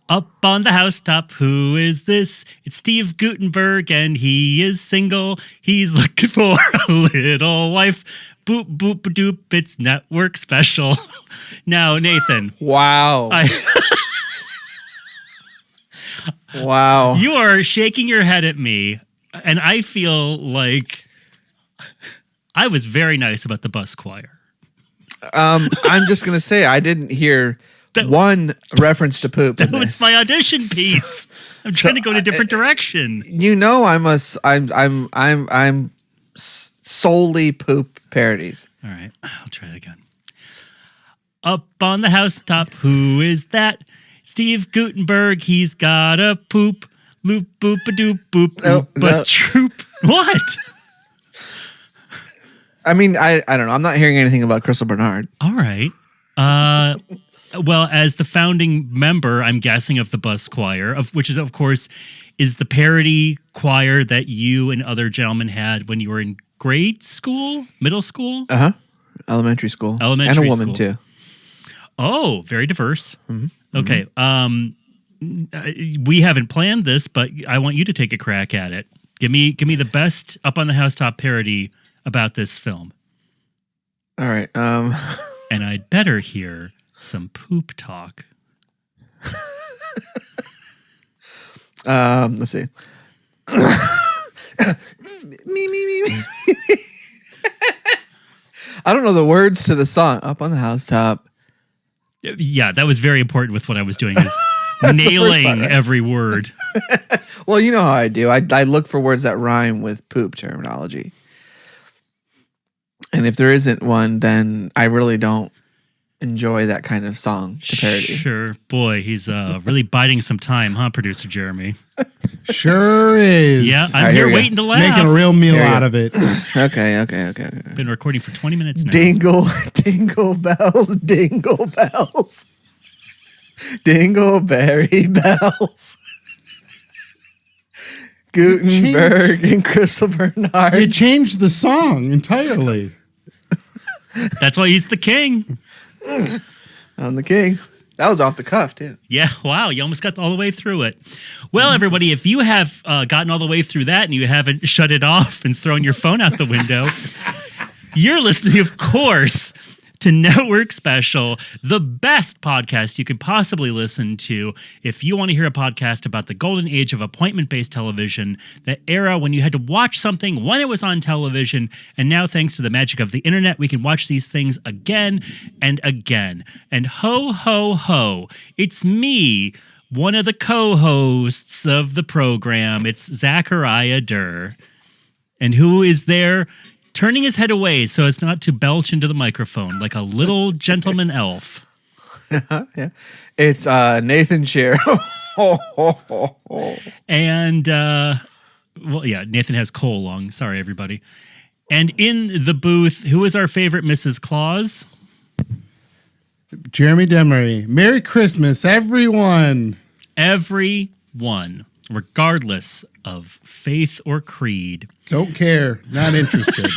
Up on the housetop, who is this? It's Steve Guttenberg, and he is single. He's looking for a little wife. Boop, boop, doop, it's network special. Now, Nathan. Wow. Wow. You are shaking your head at me, and I feel like I was very nice about the bus choir. I'm just going to say I didn't hear one reference to poop. That was my audition piece. I'm trying to go in a different direction. You know, I'm solely poop parodies. All right, I'll try it again. Up on the housetop, who is that? Steve Guttenberg, he's got a poop. Loop, boop, a doop, boop, boop, troop. What? I mean, I don't know. I'm not hearing anything about Crystal Bernard. All right. Well, as the founding member, I'm guessing, of the bus choir, which is, of course, is the parody choir that you and other gentlemen had when you were in grade school, middle school? Uh-huh. Elementary school. And a woman, too. Oh, very diverse. Mm-hmm. Okay. We haven't planned this, but I want you to take a crack at it. Give me the best Up on the Housetop parody about this film. All right. And I'd better hear some poop talk. Let's see. me. I don't know the words to the song. Up on the housetop. Yeah, that was very important with what I was doing, is nailing part, right? Every word. Well, you know how I do. I look for words that rhyme with poop terminology. And if there isn't one, then I really don't enjoy that kind of song to parody. Sure. Boy, he's really biding some time, huh, Producer Jeremy? Sure is. Yeah, I'm here waiting to laugh. Making a real meal out of it. Okay. Been recording for 20 minutes now. Dingle bells, dingleberry bells. Guttenberg and Crystal Bernard. It changed the song entirely. That's why he's the king. I'm the king. That was off the cuff, too. Yeah, wow, you almost got all the way through it. Well, everybody, if you have gotten all the way through that and you haven't shut it off and thrown your phone out the window, you're listening, of course, to Network Special, the best podcast you could possibly listen to if you want to hear a podcast about the golden age of appointment-based television, the era when you had to watch something when it was on television, and now thanks to the magic of the internet, we can watch these things again and again. And ho, ho, ho, it's me, one of the co-hosts of the program. It's Zachariah Durr. And who is there? Turning his head away so as not to belch into the microphone like a little gentleman elf. Yeah. It's Nathan Shear. And, well, yeah, Nathan has coal lung. Sorry, everybody. And in the booth, who is our favorite Mrs. Claus? Jeremy Demery. Merry Christmas, everyone. Everyone, regardless of faith or creed. Don't care. Not interested.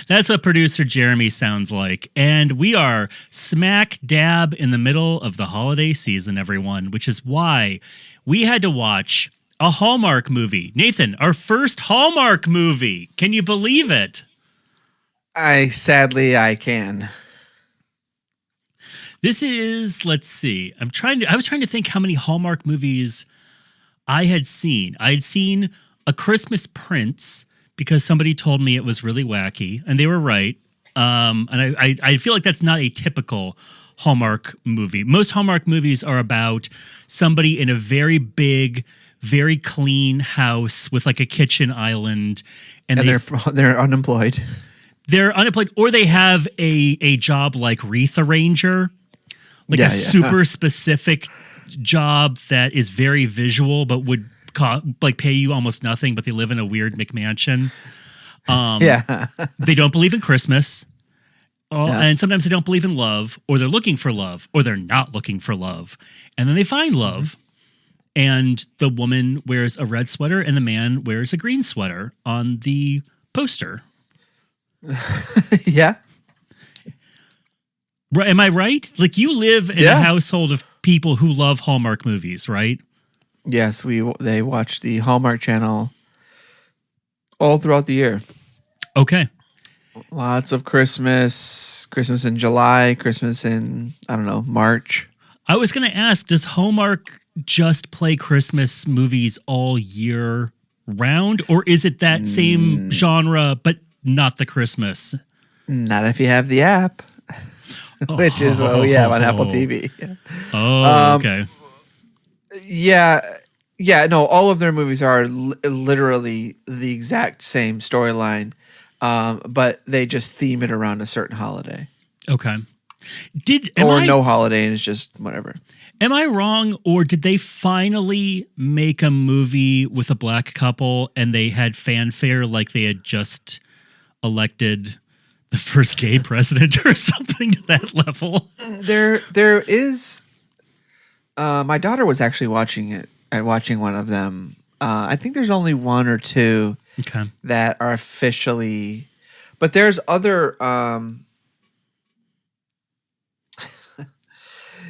That's what producer Jeremy sounds like. And we are smack dab in the middle of the holiday season, everyone, which is why we had to watch a Hallmark movie. Nathan, our first Hallmark movie. Can you believe it? Sadly, I can. This is, let's see. I was trying to think how many Hallmark movies I had seen. I had seen A Christmas Prince because somebody told me it was really wacky, and they were right. And I feel like that's not a typical Hallmark movie. Most Hallmark movies are about somebody in a very big, very clean house with like a kitchen island, and they're unemployed. They're unemployed, or they have a job like wreath arranger, like a super specific job that is very visual, but would pay you almost nothing, but they live in a weird McMansion. They don't believe in Christmas. And sometimes they don't believe in love, or they're looking for love, or they're not looking for love. And then they find love. And the woman wears a red sweater and the man wears a green sweater on the poster. Yeah. Am I right? Like, you live in a household of people who love Hallmark movies, right? Yes, they watch the Hallmark Channel all throughout the year. Okay. Lots of Christmas in July, Christmas in, I don't know, March. I was going to ask, does Hallmark just play Christmas movies all year round, or is it that same genre but not the Christmas? Not if you have the app, which is what we have on Apple TV. Oh, okay. Yeah, no, all of their movies are literally the exact same storyline, but they just theme it around a certain holiday. Okay. No holiday, and it's just whatever. Am I wrong, or did they finally make a movie with a black couple and they had fanfare like they had just elected the first gay president or something to that level? There is. My daughter was actually watching one of them. I think there's only one or two that are officially, but there's other.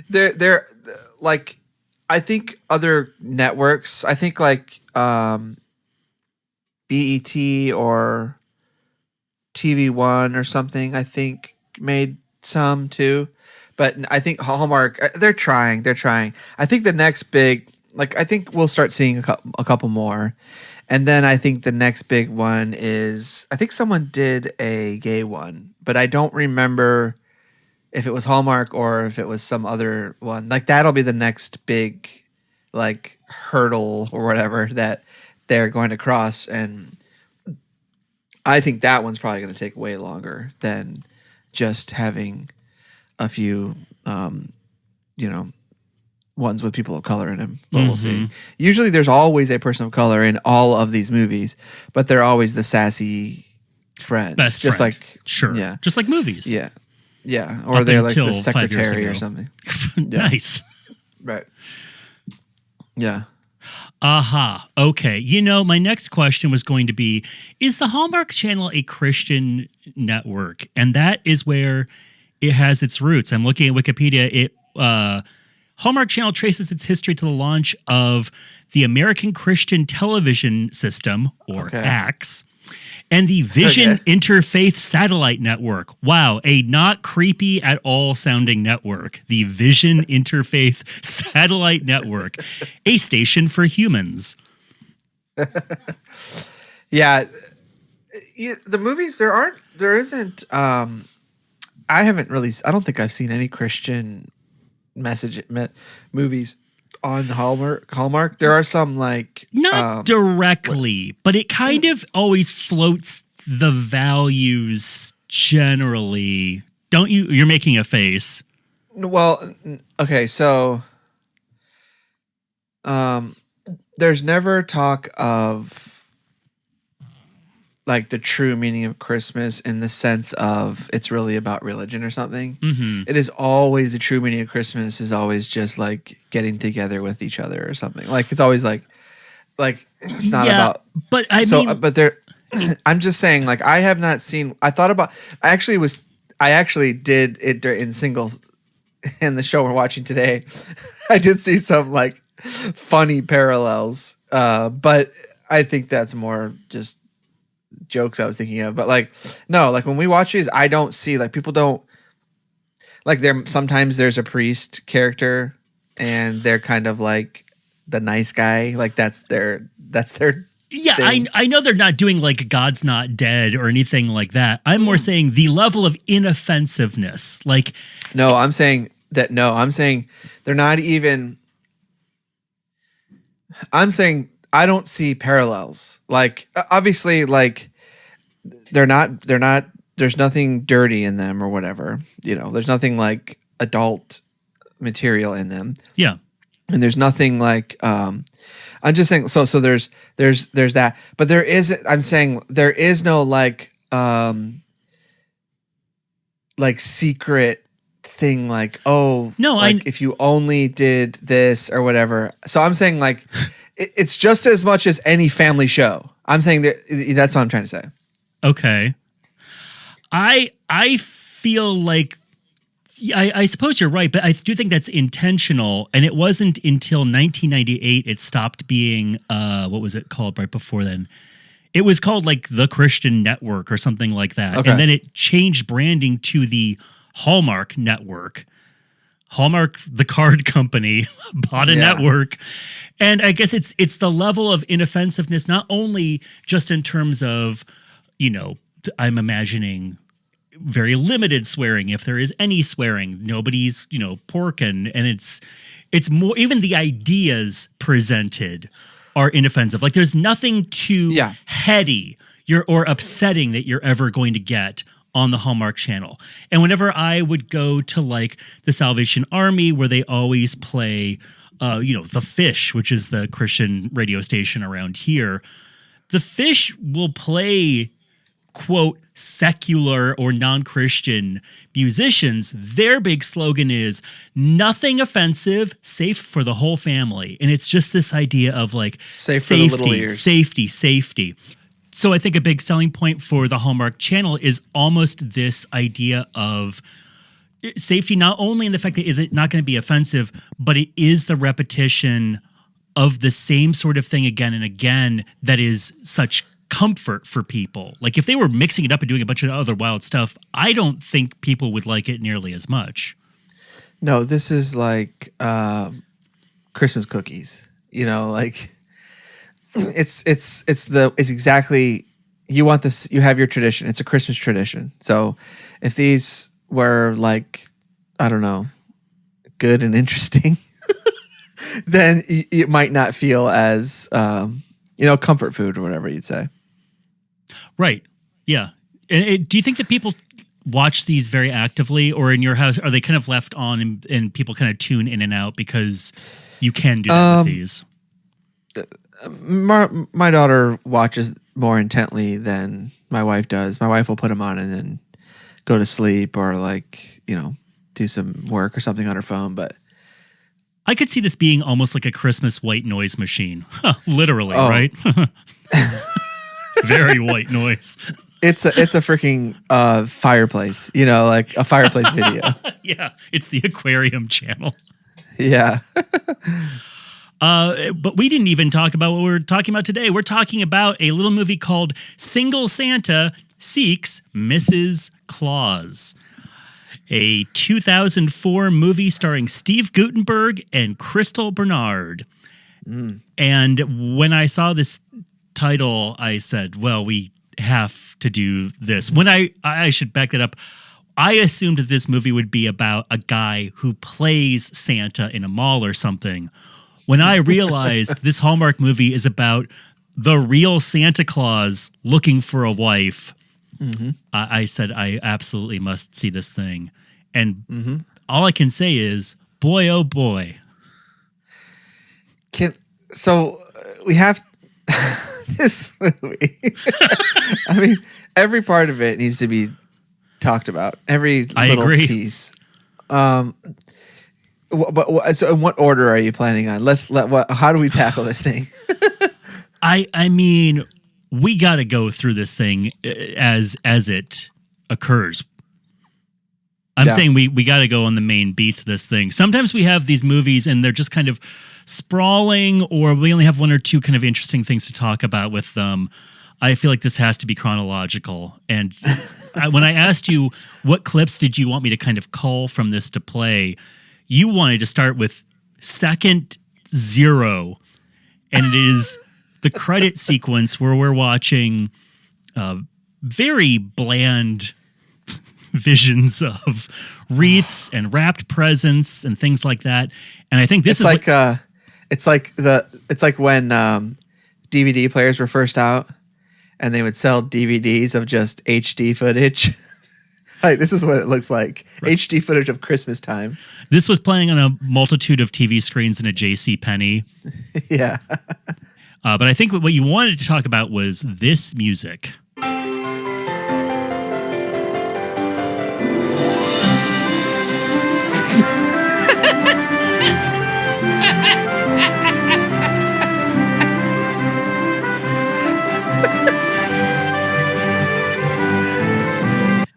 They're like, I think other networks. I think like BET or TV One or something. I think made some too, but I think Hallmark. They're trying. I think the next big, like, I think we'll start seeing a couple more, and then I think the next big one is, I think someone did a gay one, but I don't remember if it was Hallmark or if it was some other one. Like, that'll be the next big, like, hurdle or whatever that they're going to cross. And I think that one's probably going to take way longer than just having a few, ones with people of color in them. But we'll see. Usually there's always a person of color in all of these movies, but they're always the sassy friend. Best just friend. Like, sure. Yeah. Just like movies. Yeah. Yeah, or they're like the secretary or something. Nice. Right. Yeah. Aha. Okay. My next question was going to be, is the Hallmark Channel a Christian network? And that is where it has its roots. I'm looking at Wikipedia. Hallmark Channel traces its history to the launch of the American Christian Television System, or ACTS, and the Vision Interfaith Satellite Network. Wow, a not creepy at all sounding network. The Vision Interfaith Satellite Network, a station for humans. Yeah. The movies, I don't think I've seen any Christian movies on Hallmark. There are some, like, not directly, but it kind of always floats the values generally. Don't you? You're making a face. Well, okay, so there's never talk of, like, the true meaning of Christmas in the sense of it's really about religion or something. It is always, the true meaning of Christmas is always just like getting together with each other or something. Like, it's always like it's not about. But I'm just saying, like, I have not seen. I actually did it in singles in the show we're watching today. I did see some, like, funny parallels, but I think that's more just jokes I was thinking of. But, like, no, like, when we watch these, I don't see, like, people don't, like, sometimes there's a priest character and they're kind of like the nice guy, like, that's their yeah thing. I know they're not doing, like, God's Not Dead or anything like that. I'm more saying the level of inoffensiveness, like, I'm saying they're not even, I'm saying I don't see parallels. Like, obviously, like, they're not, there's nothing dirty in them or whatever, there's nothing like adult material in them. Yeah. And there's nothing like, I'm just saying, so there's that, but I'm saying there is no, like secret thing, like, oh, no, like, if you only did this or whatever. So I'm saying, like, it's just as much as any family show. I'm saying that's what I'm trying to say. Okay. I feel like Yeah, I suppose you're right, but I do think that's intentional. And it wasn't until 1998 it stopped being, what was it called right before then? It was called like the Christian Network or something like that. Okay. And then it changed branding to the Hallmark Network. Hallmark, the card company, bought a network. And I guess it's the level of inoffensiveness, not only just in terms of, I'm imagining very limited swearing, if there is any swearing, nobody's, pork, and it's more, even the ideas presented are inoffensive. Like there's nothing too heady or upsetting that you're ever going to get on the Hallmark Channel. And whenever I would go to like the Salvation Army, where they always play, The Fish, which is the Christian radio station around here, The Fish will play, quote, secular or non-Christian musicians. Their big slogan is nothing offensive, safe for the whole family. And it's just this idea of like Safe for the little ears. safety. So I think a big selling point for the Hallmark Channel is almost this idea of safety, not only in the fact that is it not going to be offensive, but it is the repetition of the same sort of thing again and again that is such comfort for people. Like if they were mixing it up and doing a bunch of other wild stuff, I don't think people would like it nearly as much. No, this is like Christmas cookies. Like it's exactly, you want this, you have your tradition. It's a Christmas tradition. So if these were like, I don't know, good and interesting, then it might not feel as comfort food or whatever you'd say. Right. Yeah. And do you think that people watch these very actively, or in your house, are they kind of left on and people kind of tune in and out because you can do that with these? My daughter watches more intently than my wife does. My wife will put them on and then go to sleep or do some work or something on her phone. But I could see this being almost like a Christmas white noise machine. Literally, right? Very white noise. It's a freaking fireplace, like a fireplace video. Yeah, it's the aquarium channel. Yeah. But we didn't even talk about what we're talking about today. We're talking about a little movie called Single Santa Seeks Mrs. Claus, a 2004 movie starring Steve Guttenberg and Crystal Bernard. And when I saw this title, I said, well, we have to do this. When I should back that up. I assumed that this movie would be about a guy who plays Santa in a mall or something. When I realized this Hallmark movie is about the real Santa Claus looking for a wife, I said, I absolutely must see this thing. And all I can say is, boy, oh boy. We have this movie. I mean, every part of it needs to be talked about. Every little piece. But so in what order are you planning on? How do we tackle this thing? I mean, we got to go through this thing as it occurs. I'm saying we got to go on the main beats of this thing. Sometimes we have these movies and they're just kind of sprawling, or we only have one or two kind of interesting things to talk about with them. I feel like this has to be chronological. And when I asked you what clips did you want me to kind of cull from this to play, you wanted to start with second 0. And it is the credit sequence where we're watching very bland visions of wreaths and wrapped presents and things like that. And I think this is it's like when DVD players were first out and they would sell DVDs of just HD footage. Like, this is what it looks like. Right. HD footage of Christmas time. This was playing on a multitude of TV screens in a J.C. Penney. Yeah. But I think what you wanted to talk about was this music.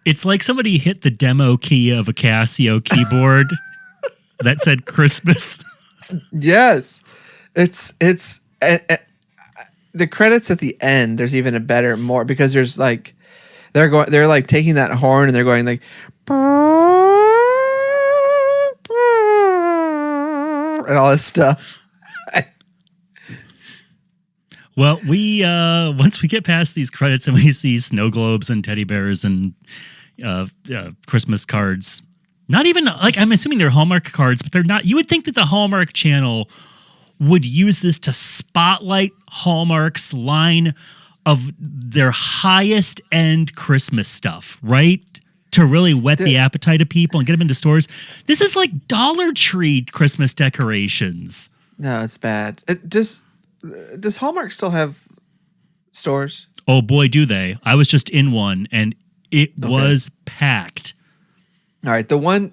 It's like somebody hit the demo key of a Casio keyboard that said Christmas. Yes, it's the credits at the end. There's even a better more because there's like they're like taking that horn and they're going like and all this stuff. Well, we once we get past these credits and we see snow globes and teddy bears and Christmas cards. Not even like I'm assuming they're Hallmark cards, but they're not. You would think that the Hallmark Channel would use this to spotlight Hallmark's line of their highest end Christmas stuff, right? To really whet the appetite of people and get them into stores. This is like Dollar Tree Christmas decorations. No, it's bad. Does Hallmark still have stores? Oh boy, do they. I was just in one and it was packed. All right, the one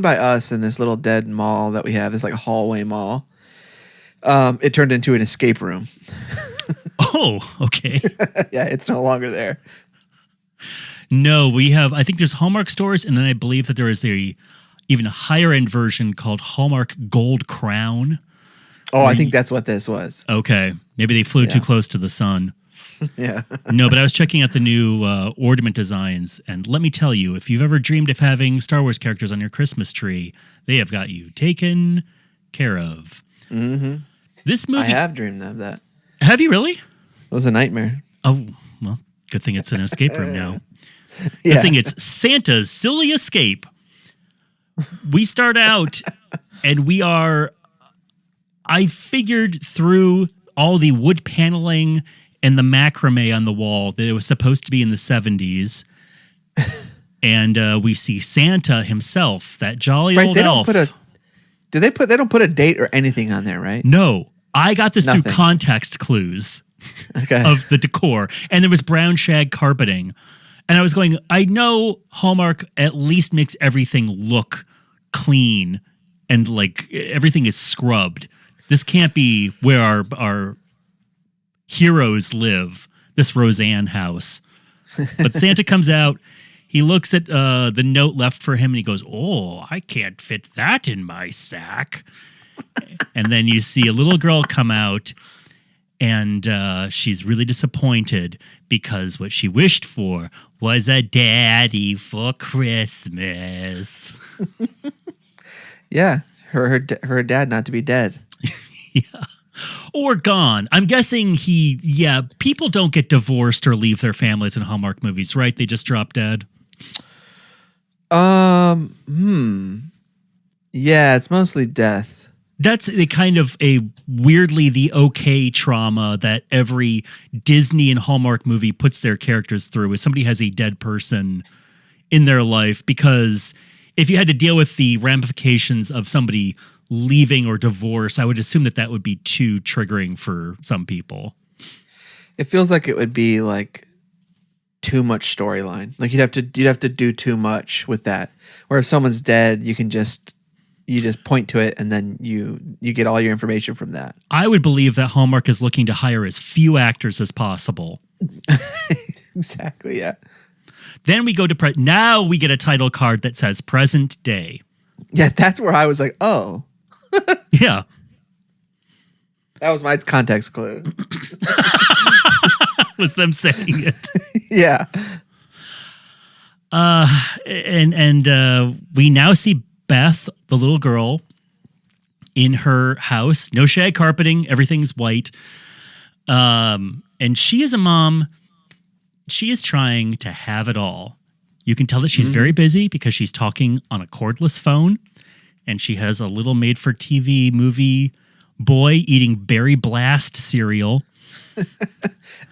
by us in this little dead mall that we have is like a hallway mall. It turned into an escape room. Oh, okay. Yeah, it's no longer there. No, we have. I think there's Hallmark stores, and then I believe that there is even a higher end version called Hallmark Gold Crown. Oh, I think that's what this was. Okay, maybe they flew too close to the sun. Yeah. No, but I was checking out the new ornament designs, and let me tell you, if you've ever dreamed of having Star Wars characters on your Christmas tree, they have got you taken care of. Mm-hmm. This movie, I have dreamed of that. Have you really? It was a nightmare. Oh, well, good thing it's an escape room now. Yeah. Good thing it's Santa's Silly Escape. We start out, and we are. I figured through all the wood paneling and the macrame on the wall that it was supposed to be in the 70s. And we see Santa himself, that jolly old elf. They don't put a date or anything on there, right? No, I got this Nothing. through context clues Okay. of the decor. And there was brown shag carpeting. And I was going, I know Hallmark at least makes everything look clean and like everything is scrubbed. This can't be where our heroes live, this Roseanne house. But Santa comes out. He looks at the note left for him and he goes, oh, I can't fit that in my sack. And then you see a little girl come out and she's really disappointed because what she wished for was a daddy for Christmas. Yeah, her dad not to be dead. Yeah. Or gone. I'm guessing people don't get divorced or leave their families in Hallmark movies, right? They just drop dead. Yeah, it's mostly death. That's the kind of weirdly the okay trauma that every Disney and Hallmark movie puts their characters through is somebody has a dead person in their life, because if you had to deal with the ramifications of somebody leaving or divorce, I would assume that would be too triggering for some people. It feels like it would be like too much storyline. Like you'd have to do too much with that. Where if someone's dead, you just point to it and then you get all your information from that. I would believe that Hallmark is looking to hire as few actors as possible. Exactly, yeah. Then we go to now we get a title card that says present day. Yeah, that's where I was like, oh. Yeah. That was my context clue. Was them saying it. Yeah. And we now see Beth, the little girl, in her house. No shag carpeting. Everything's white. And she is a mom. She is trying to have it all. You can tell that she's very busy because she's talking on a cordless phone. And she has a little made-for-TV movie boy eating Berry Blast cereal.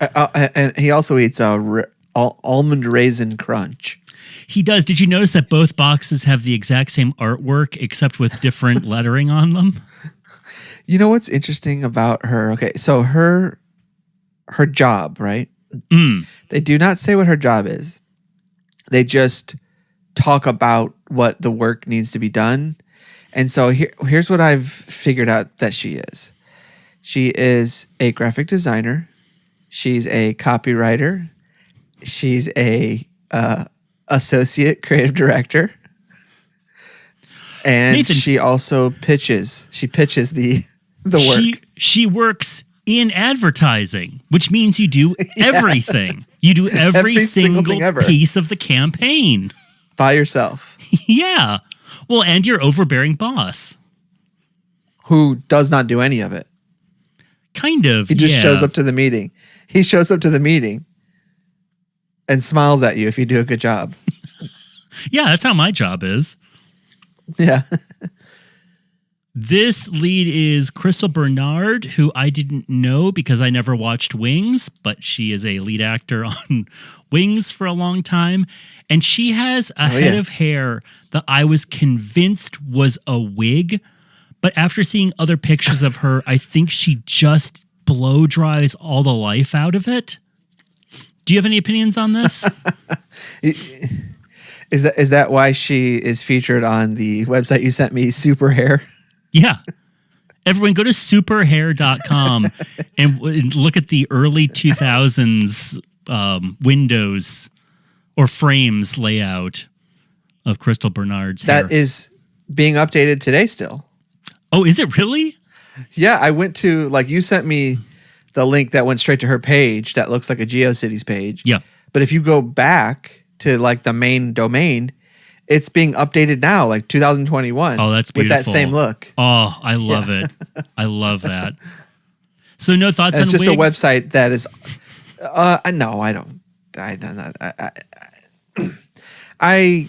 And he also eats almond raisin crunch. He does. Did you notice that both boxes have the exact same artwork except with different lettering on them? You know what's interesting about her? Okay, so her job, right? They do not say what her job is. They just talk about what the work needs to be done. And so here's what I've figured out that she is. She is a graphic designer. She's a copywriter. She's a associate creative director. And Nathan, she also pitches. She pitches the work. She works in advertising, which means you do everything. You do every single thing ever. piece of the campaign. By yourself. Yeah. Well, and your overbearing boss. Who does not do any of it. Kind of. He just shows up to the meeting. He shows up to the meeting and smiles at you if you do a good job. Yeah, that's how my job is. Yeah. This lead is Crystal Bernard, who I didn't know because I never watched Wings, but she is a lead actor on Wings for a long time. And she has a head of hair that I was convinced was a wig. But after seeing other pictures of her, I think she just blow dries all the life out of it. Do you have any opinions on this? Is that why she is featured on the website you sent me, Super Hair? Yeah. Everyone go to superhair.com and look at the early 2000s windows or frames layout of Crystal Bernard's hair. That is being updated today still. Oh, is it really? Yeah, I went to, like, you sent me the link that went straight to her page that looks like a GeoCities page. Yeah. But if you go back to, like, the main domain, it's being updated now, like 2021. Oh, that's beautiful. With that same look. Oh, I love it. I love that. So no thoughts on it's just wigs? a website that is, no, I don't. I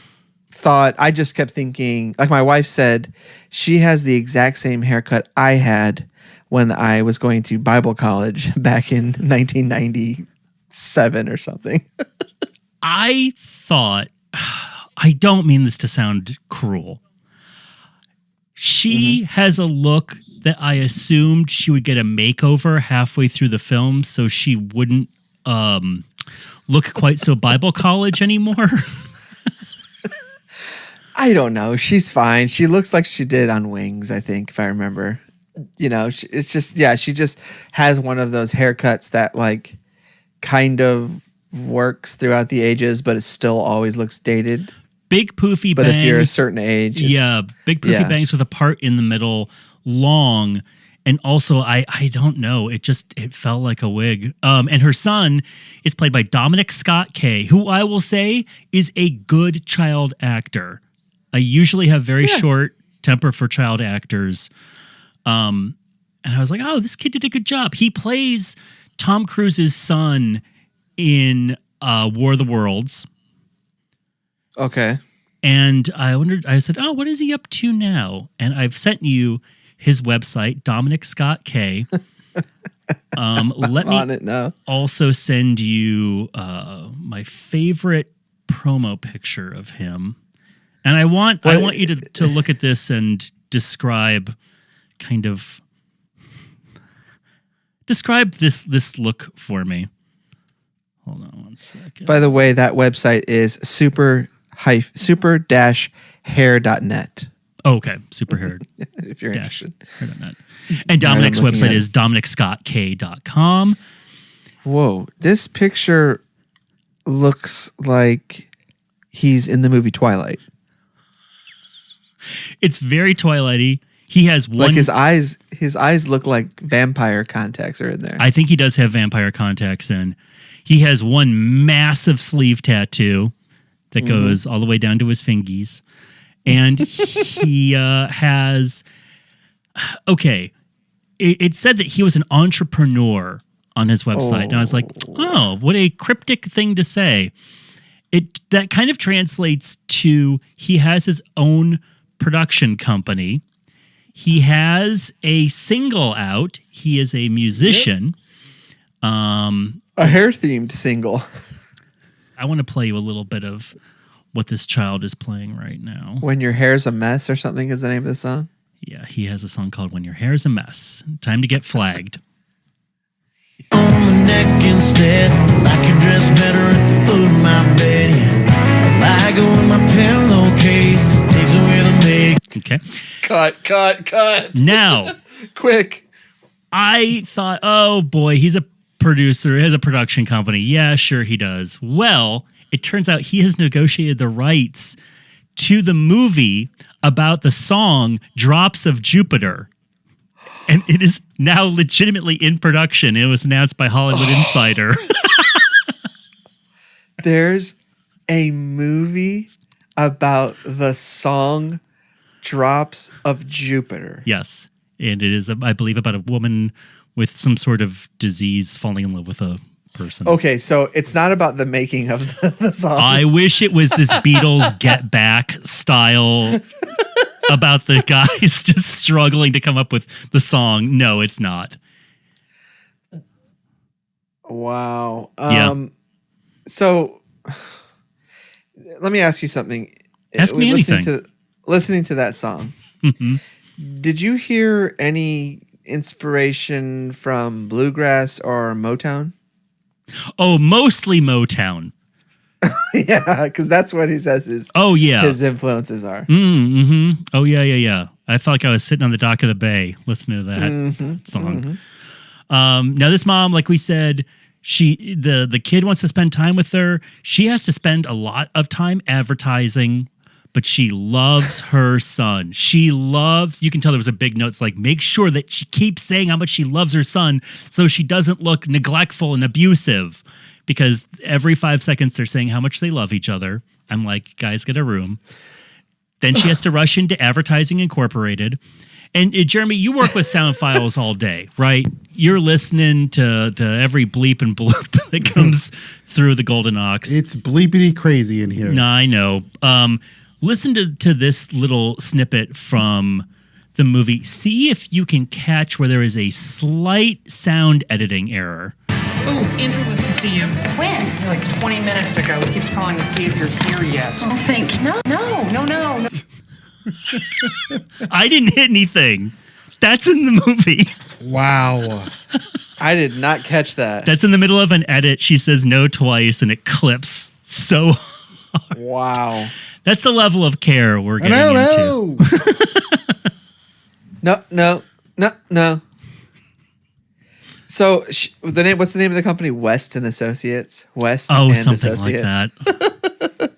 thought, I just kept thinking, like my wife said, she has the exact same haircut I had when I was going to Bible college back in 1997 or something. I thought, I don't mean this to sound cruel. She has a look that I assumed she would get a makeover halfway through the film so she wouldn't look quite so Bible college anymore. I don't know. She's fine. She looks like she did on Wings, I think, if I remember. You know, it's just, yeah, she just has one of those haircuts that, like, kind of works throughout the ages, but it still always looks dated. Big poofy but bangs. But if you're a certain age. Yeah, big poofy bangs with a part in the middle, long. And also, I don't know. It felt like a wig. And her son is played by Dominic Scott Kay, who I will say is a good child actor. I usually have very short temper for child actors. And I was like, oh, this kid did a good job. He plays Tom Cruise's son in War of the Worlds. Okay. And I said, oh, what is he up to now? And I've sent you his website, Dominic Scott Kay. Let me also send you my favorite promo picture of him. And I want you to look at this and describe this look for me. Hold on one second. By the way, that website is super-hair.net. Oh, okay. Super hair. If you're interested. Hair.net. And Dominic's website is dominicscottk.com. Whoa. This picture looks like he's in the movie Twilight. It's very Twilighty. He has one. Like his eyes look like vampire contacts are in there. I think he does have vampire contacts in. He has one massive sleeve tattoo that goes all the way down to his fingies. And he has, it said that he was an entrepreneur on his website. And I was like, oh, what a cryptic thing to say. That kind of translates to he has his own production company. He has a single out. He is a musician. A hair-themed single. I want to play you a little bit of what this child is playing right now. When Your Hair's a Mess or something is the name of the song? Yeah, he has a song called When Your Hair's a Mess. Time to get flagged. On my neck instead, I can dress better at the foot of my bed. I go in my pillowcase, takes away the make. Okay. Cut. Now, Quick. I thought, oh boy, he's a producer, he has a production company. Yeah, sure he does. Well, it turns out he has negotiated the rights to the movie about the song Drops of Jupiter. And it is now legitimately in production. It was announced by Hollywood Insider. There's a movie about the song Drops of Jupiter. Yes. And it is, I believe, about a woman with some sort of disease falling in love with a person. Okay, so it's not about the making of the song. I wish it was this Beatles Get Back style about the guys just struggling to come up with the song. No, it's not. Wow. Yeah. So let me ask you something. Ask me anything. Listening to that song, did you hear any inspiration from bluegrass or Motown? Oh, mostly Motown. Yeah, because that's what he says his influences are. Oh, yeah. I felt like I was sitting on the dock of the bay listening to that song. Now, this mom, like we said, the kid wants to spend time with her. She has to spend a lot of time advertising, but she loves her son. You can tell there was a big note. It's like, make sure that she keeps saying how much she loves her son so she doesn't look neglectful and abusive. Because every 5 seconds they're saying how much they love each other. I'm like, guys, get a room. Then she has to rush into Advertising Incorporated. And Jeremy, you work with sound files all day, right? You're listening to every bleep and bloop that comes through the Golden Ox. It's bleepity crazy in here. No, I know. Listen to this little snippet from the movie. See if you can catch where there is a slight sound editing error. Oh, Andrew wants to see you. When? Like 20 minutes ago. He keeps calling to see if you're here yet. Oh, thank you. No. I didn't hit anything. That's in the movie. Wow. I did not catch that. That's in the middle of an edit. She says no twice and it clips so hard. Wow. That's the level of care we're getting into. No. So what's the name of the company? West and Associates. West and something Associates. like that.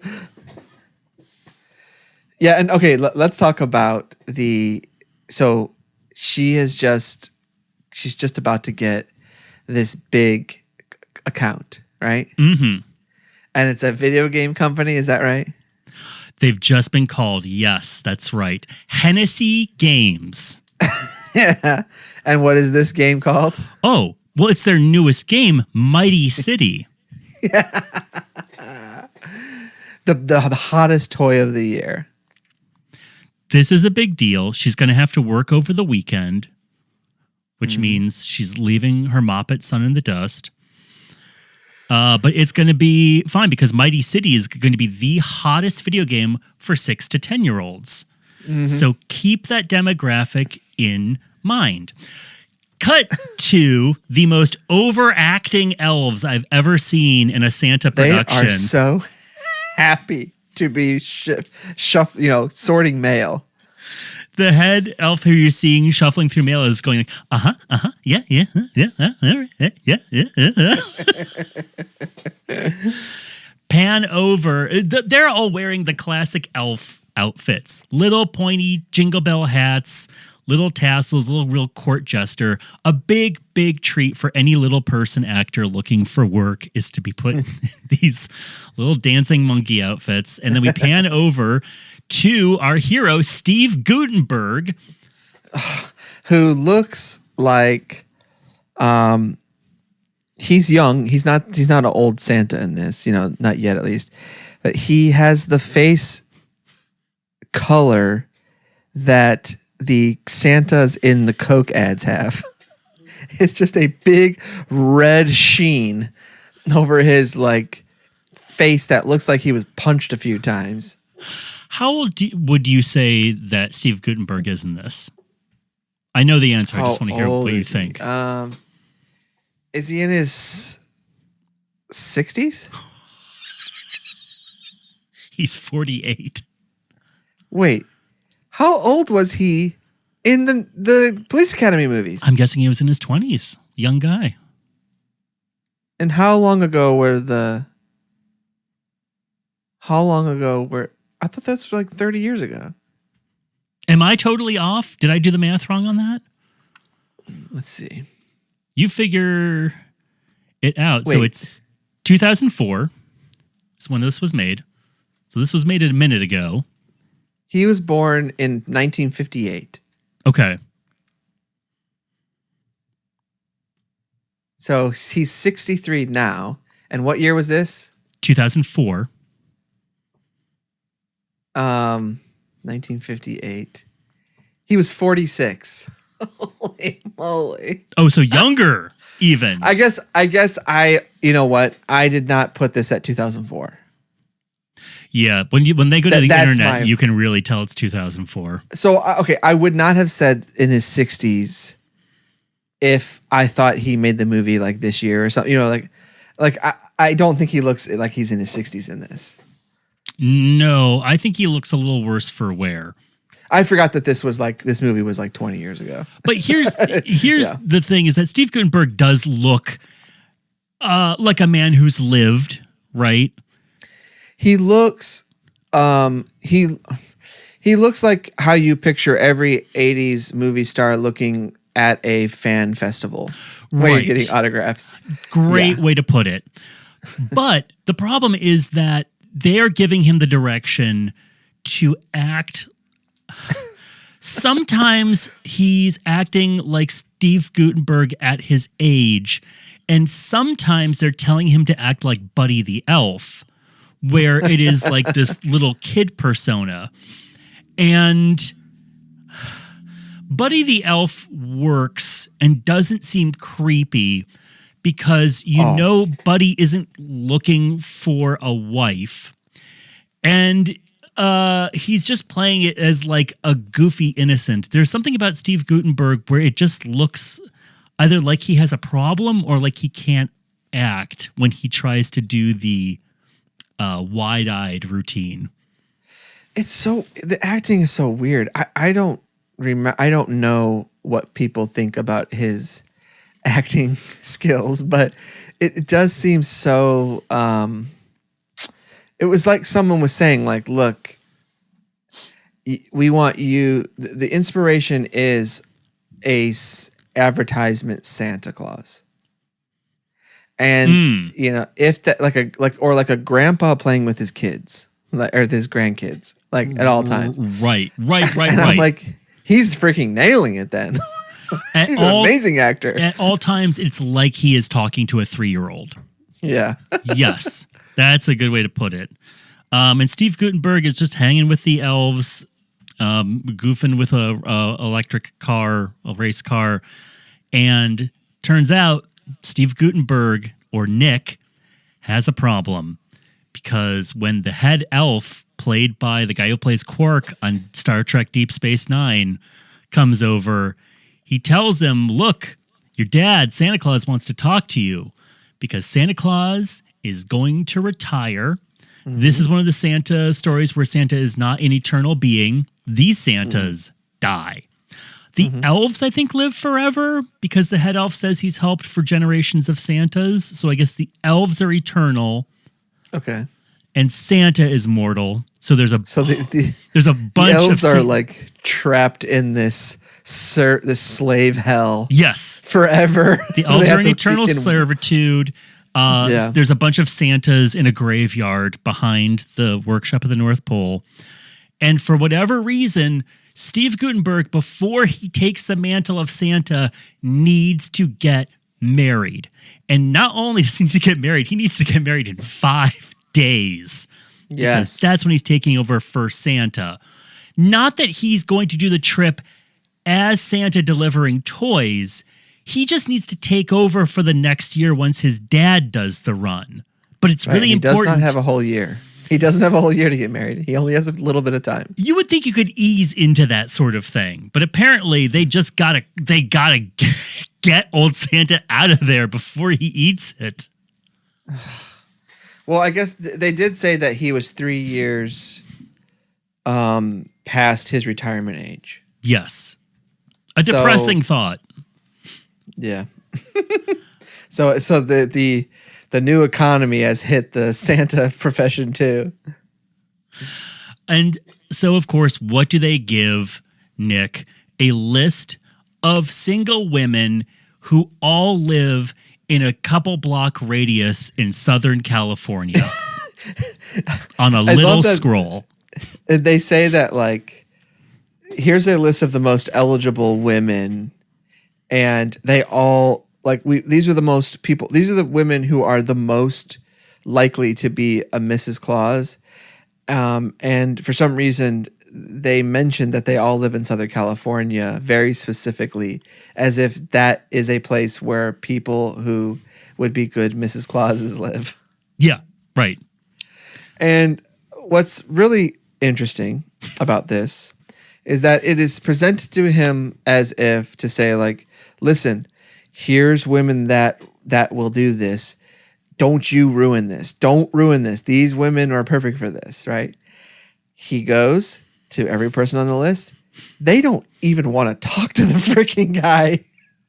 Yeah, and okay, let's talk about so she's just about to get this big account, right? Mm-hmm. And it's a video game company, is that right? They've just been called, yes, that's right, Hennessy Games. Yeah. And what is this game called? Oh, well, it's their newest game, Mighty City. The hottest toy of the year. This is a big deal. She's going to have to work over the weekend, which means she's leaving her Moppet son in the dust. But it's going to be fine because Mighty City is going to be the hottest video game for 6 to 10-year-olds. So keep that demographic in mind. Cut to the most overacting elves I've ever seen in a Santa production. They are so happy to be sorting mail. The head elf who you're seeing shuffling through mail is going, yeah, pan over. They're all wearing the classic elf outfits. Little pointy jingle bell hats, little tassels, little real court jester. A big, big treat for any little person actor looking for work is to be put in these little dancing monkey outfits. And then we pan over to our hero, Steve Guttenberg, who looks like he's young. He's not an old Santa in this, not yet at least. But he has the face color that the Santas in the Coke ads have. It's just a big red sheen over his face that looks like he was punched a few times. How old would you say that Steve Guttenberg is in this? I know the answer. I just want to hear what you think. Is he in his 60s? He's 48. Wait, how old was he in the Police Academy movies? I'm guessing he was in his 20s. Young guy. And how long ago were the how long ago were I thought that's like 30 years ago. Am I totally off? Did I do the math wrong on that? Let's see. You figure it out. So Wait. it's 2004 is when this was made. So this was made a minute ago. He was born in 1958. Okay. So he's 63 now. And what year was this? 2004. 1958. He was 46. Holy moly. Oh, so younger even. I guess you know what? I did not put this at 2004. Yeah, when they go to the That's internet, you can really tell it's 2004. So okay, I would not have said in his 60s if I thought he made the movie like this year or something. You know, like I don't think he looks like he's in his 60s in this. No, I think he looks a little worse for wear. I forgot that this movie was like 20 years ago. But here's Yeah. the thing: is that Steve Guttenberg does look like a man who's lived, right? He looks he looks like how you picture every 80s movie star looking at a fan festival where Right. you're getting autographs. Great Yeah. way to put it. But the problem is that they're giving him the direction to act. Sometimes he's acting like Steve Guttenberg at his age, and sometimes they're telling him to act like Buddy the Elf, where it is like this little kid persona. And Buddy the Elf works and doesn't seem creepy because you know Buddy isn't looking for a wife. And he's just playing it as like a goofy innocent. There's something about Steve Guttenberg where it just looks either like he has a problem or like he can't act when he tries to do the wide-eyed routine. The acting is so weird. I don't know what people think about his acting skills, but it does seem so it was like someone was saying like, look, we want you, the inspiration is advertisement Santa Claus. And you know, if that like a grandpa playing with his kids, or his grandkids, like at all times. Right. And I'm like, he's freaking nailing it then. He's an amazing actor. At all times, it's like he is talking to a 3-year-old. Yeah. Yes, that's a good way to put it. And Steve Guttenberg is just hanging with the elves, goofing with a electric car, a race car. And turns out Steve Guttenberg, or Nick, has a problem. Because when the head elf, played by the guy who plays Quark on Star Trek Deep Space Nine, comes over, he tells him, look, your dad, Santa Claus, wants to talk to you because Santa Claus is going to retire. Mm-hmm. This is one of the Santa stories where Santa is not an eternal being. These Santas die. The elves, I think, live forever because the head elf says he's helped for generations of Santas. So I guess the elves are eternal. Okay. And Santa is mortal. So there's a there's a bunch the elves of are like trapped in this slave hell. Yes. Forever. The elves are in eternal servitude. There's a bunch of Santas in a graveyard behind the workshop of the North Pole. And for whatever reason, Steve Guttenberg, before he takes the mantle of Santa, needs to get married. And not only does he need to get married, he needs to get married in 5 days. Yes. Because that's when he's taking over for Santa. Not that he's going to do the trip as Santa delivering toys. He just needs to take over for the next year once his dad does the run. But it's really important. He does not have a whole year. He doesn't have a whole year to get married. He only has a little bit of time. You would think you could ease into that sort of thing, but apparently they just gotta get old Santa out of there before he eats it. Well, I guess they did say that he was 3 years past his retirement age. Yes. A depressing thought. Yeah. So the new economy has hit the Santa profession too. And so, of course, what do they give Nick? A list of single women who all live in a couple block radius in Southern California on a little scroll. They say that, like, here's a list of the most eligible women, and they all, like, these are the women who are the most likely to be a Mrs. Claus. And for some reason, they mentioned that they all live in Southern California very specifically, as if that is a place where people who would be good Mrs. Clauses live. Yeah, right. And what's really interesting about this is that it is presented to him as if to say, like, listen, here's women that will do this. Don't you ruin this. Don't ruin this. These women are perfect for this, right? He goes to every person on the list. They don't even want to talk to the freaking guy.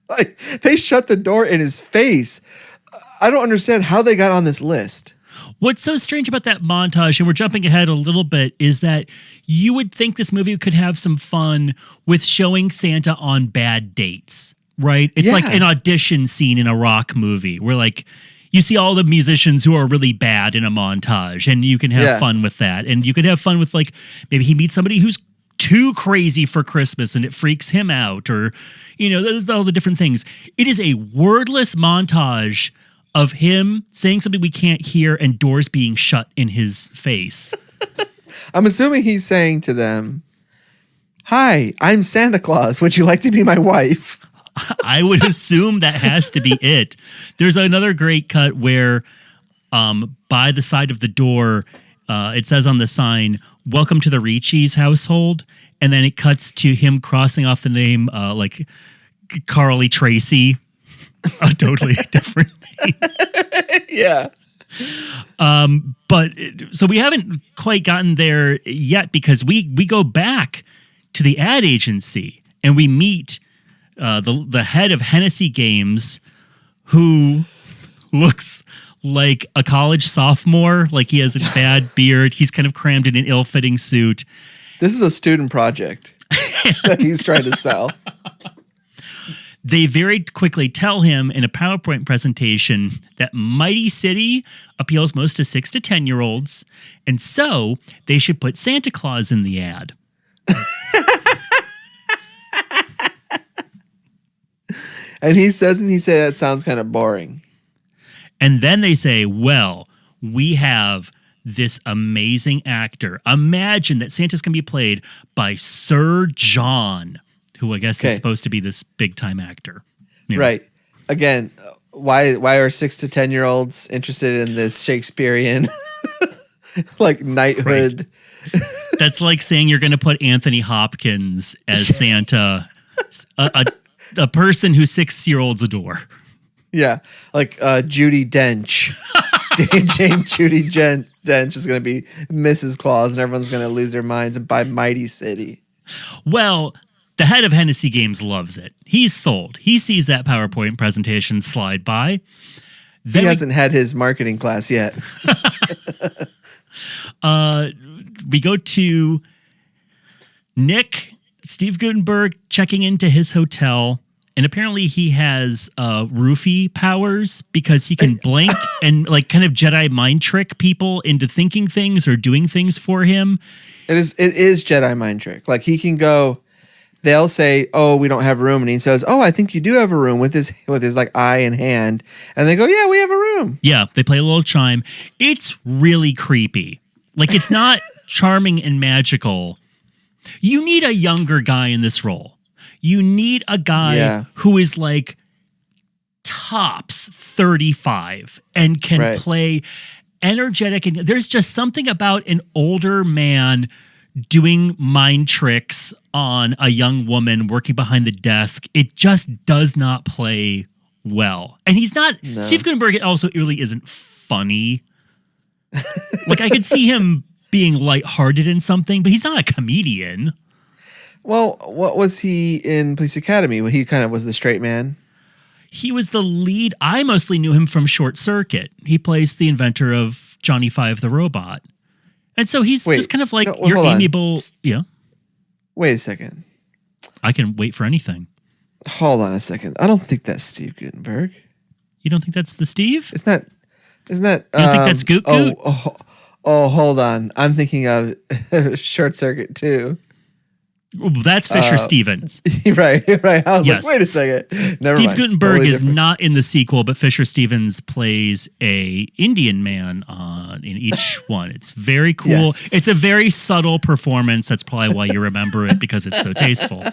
Like, they shut the door in his face. I don't understand how they got on this list. What's so strange about that montage, and we're jumping ahead a little bit, is that you would think this movie could have some fun with showing Santa on bad dates, right? It's like an audition scene in a rock movie where, like, you see all the musicians who are really bad in a montage, and you can have fun with that. And you could have fun with, like, maybe he meets somebody who's too crazy for Christmas and it freaks him out, or, you know, there's all the different things. It is a wordless montage of him saying something we can't hear and doors being shut in his face. I'm assuming he's saying to them, "Hi, I'm Santa Claus. Would you like to be my wife?" I would assume that has to be it. There's another great cut where by the side of the door, it says on the sign, "Welcome to the Ricci's household." And then it cuts to him crossing off the name like Carly Tracy. A totally different name. Yeah. But so we haven't quite gotten there yet, because we go back to the ad agency and we meet the head of Hennessy Games, who looks like a college sophomore. Like, he has a bad beard. He's kind of crammed in an ill-fitting suit. This is a student project that he's trying to sell. They very quickly tell him in a PowerPoint presentation that Mighty City appeals most to 6 to 10-year-olds, and so they should put Santa Claus in the ad. And he doesn't he say that sounds kind of boring? And then they say, well, we have this amazing actor. Imagine that Santa's going to be played by Sir John, who I guess is supposed to be this big-time actor. You know. Right. Again, why are 6 to 10-year-olds interested in this Shakespearean like knighthood? Right. That's like saying you're going to put Anthony Hopkins as Santa, a person who 6-year-olds adore. Yeah, like Judi Dench. Dame Judi Dench is going to be Mrs. Claus, and everyone's going to lose their minds and buy Mighty City. Well, the head of Hennessy Games loves it. He's sold. He sees that PowerPoint presentation slide by. Then he hasn't had his marketing class yet. We go to Nick, Steve Guttenberg, checking into his hotel. And apparently he has roofie powers, because he can blink and like kind of Jedi mind trick people into thinking things or doing things for him. It is Jedi mind trick. Like, he can go, they'll say, "Oh, we don't have room," and he says, "Oh, I think you do have a room," with his like eye and hand, and they go, "Yeah, we have a room." Yeah, they play a little chime. It's really creepy. Like, it's not charming and magical. You need a younger guy in this role. You need a guy who is like tops 35 and can play energetic. And there's just something about an older man doing mind tricks on a young woman working behind the desk. It just does not play well. And he's not, Steve Guttenberg also really isn't funny. Like, I could see him being lighthearted in something, but he's not a comedian. Well, what was he in Police Academy? He kind of was the straight man. He was the lead. I mostly knew him from Short Circuit. He plays the inventor of Johnny Five the Robot. And so he's Wait, just kind of like no, well, your hold on. amiable. Yeah, Wait a second. I can wait for anything. Hold on a second. I don't think that's Steve Guttenberg. You don't think that's the Steve? Isn't that? You don't think that's Goot Goot? Hold on. I'm thinking of Short Circuit 2. Well, that's Fisher Stevens. right. I was Yes. like, wait a second. Never Steve mind. Guttenberg Totally is different. not in the sequel, but Fisher Stevens plays a Indian man in each one. It's very cool. Yes. It's a very subtle performance. That's probably why you remember it, because it's so tasteful.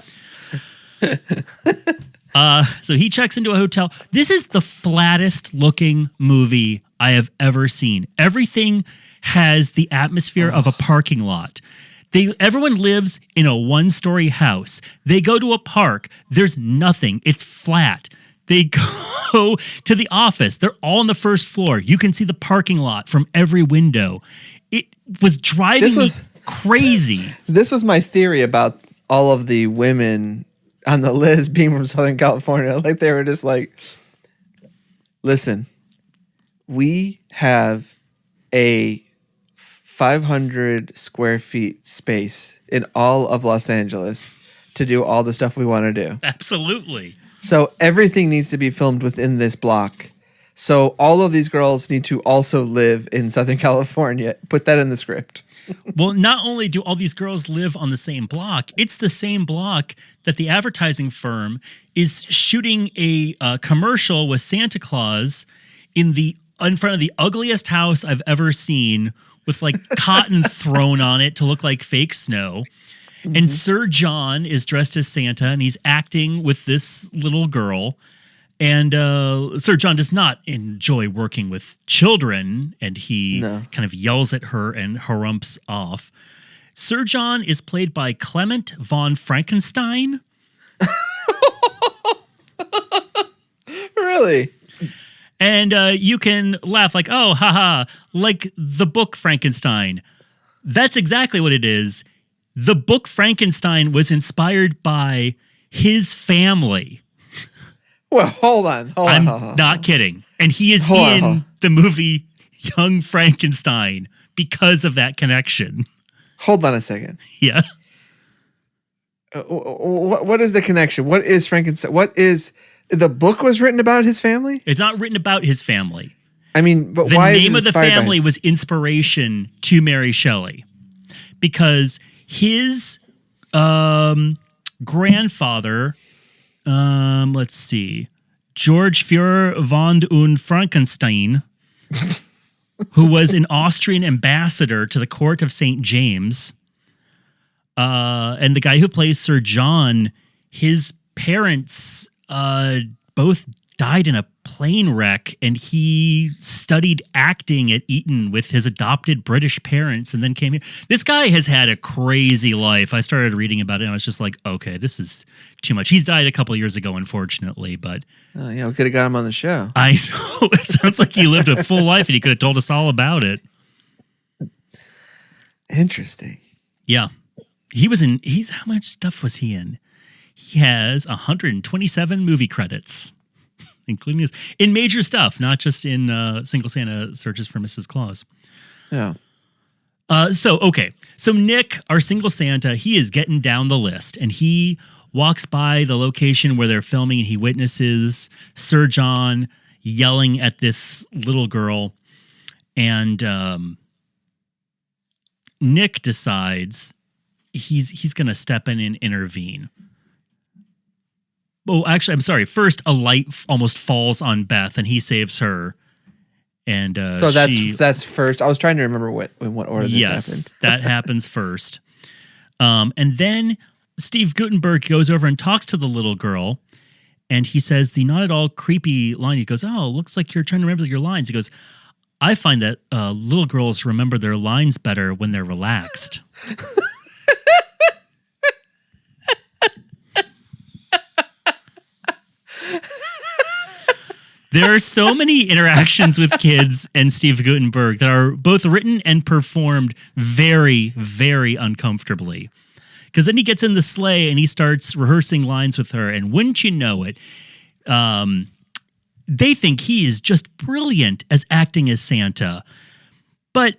So he checks into a hotel. This is the flattest looking movie I have ever seen. Everything has the atmosphere of a parking lot. Everyone lives in a 1-story house. They go to a park. There's nothing. It's flat. They go to the office. They're all on the first floor. You can see the parking lot from every window. It was driving me crazy. This was my theory about all of the women on the list being from Southern California. Like they were just like, listen, we have a 500 square feet space in all of Los Angeles to do all the stuff we want to do. Absolutely. So everything needs to be filmed within this block. So all of these girls need to also live in Southern California. Put that in the script. Well, not only do all these girls live on the same block, it's the same block that the advertising firm is shooting a commercial with Santa Claus in front of the ugliest house I've ever seen, with like cotton thrown on it to look like fake snow. Mm-hmm. And Sir John is dressed as Santa, and he's acting with this little girl. And Sir John does not enjoy working with children, and he kind of yells at her and harumphs off. Sir John is played by Clement von Frankenstein. Really? And you can laugh like, oh, haha, like the book Frankenstein. That's exactly what it is. The book Frankenstein was inspired by his family. Well, hold on. I'm not kidding. And he is in the movie Young Frankenstein because of that connection. Hold on a second. Yeah. What is the connection? What is Frankenstein? What is the book was written about his family? It's not written about his family. I mean, but the why name is it of the inspired by family his- was inspiration to Mary Shelley, because his grandfather, let's see, George Führer von und Frankenstein, who was an Austrian ambassador to the court of St. James, and the guy who plays Sir John, his parents both died in a plane wreck, and he studied acting at Eton with his adopted British parents and then came here. This guy has had a crazy life. I started reading about it and I was just like, okay, this is too much. He's died a couple of years ago, unfortunately, but Oh, yeah, we could have got him on the show. I know. It sounds like he lived a full life and he could have told us all about it. Interesting. Yeah. How much stuff was he in? He has 127 movie credits, including his in major stuff, not just in Single Santa Searches for Mrs. Claus. Yeah. So Nick, our single Santa, he is getting down the list, and he walks by the location where they're filming, and he witnesses Sir John yelling at this little girl, and Nick decides he's going to step in and intervene. Oh, actually, I'm sorry. First, a light almost falls on Beth, and he saves her. And So that's first. I was trying to remember in what order this happened. That happens first. And then Steve Guttenberg goes over and talks to the little girl, and he says the not at all creepy line. He goes, "Oh, looks like you're trying to remember your lines." He goes, "I find that little girls remember their lines better when they're relaxed." There are so many interactions with kids and Steve Guttenberg that are both written and performed very, very uncomfortably. Because then he gets in the sleigh and he starts rehearsing lines with her. And wouldn't you know it, they think he is just brilliant as acting as Santa. But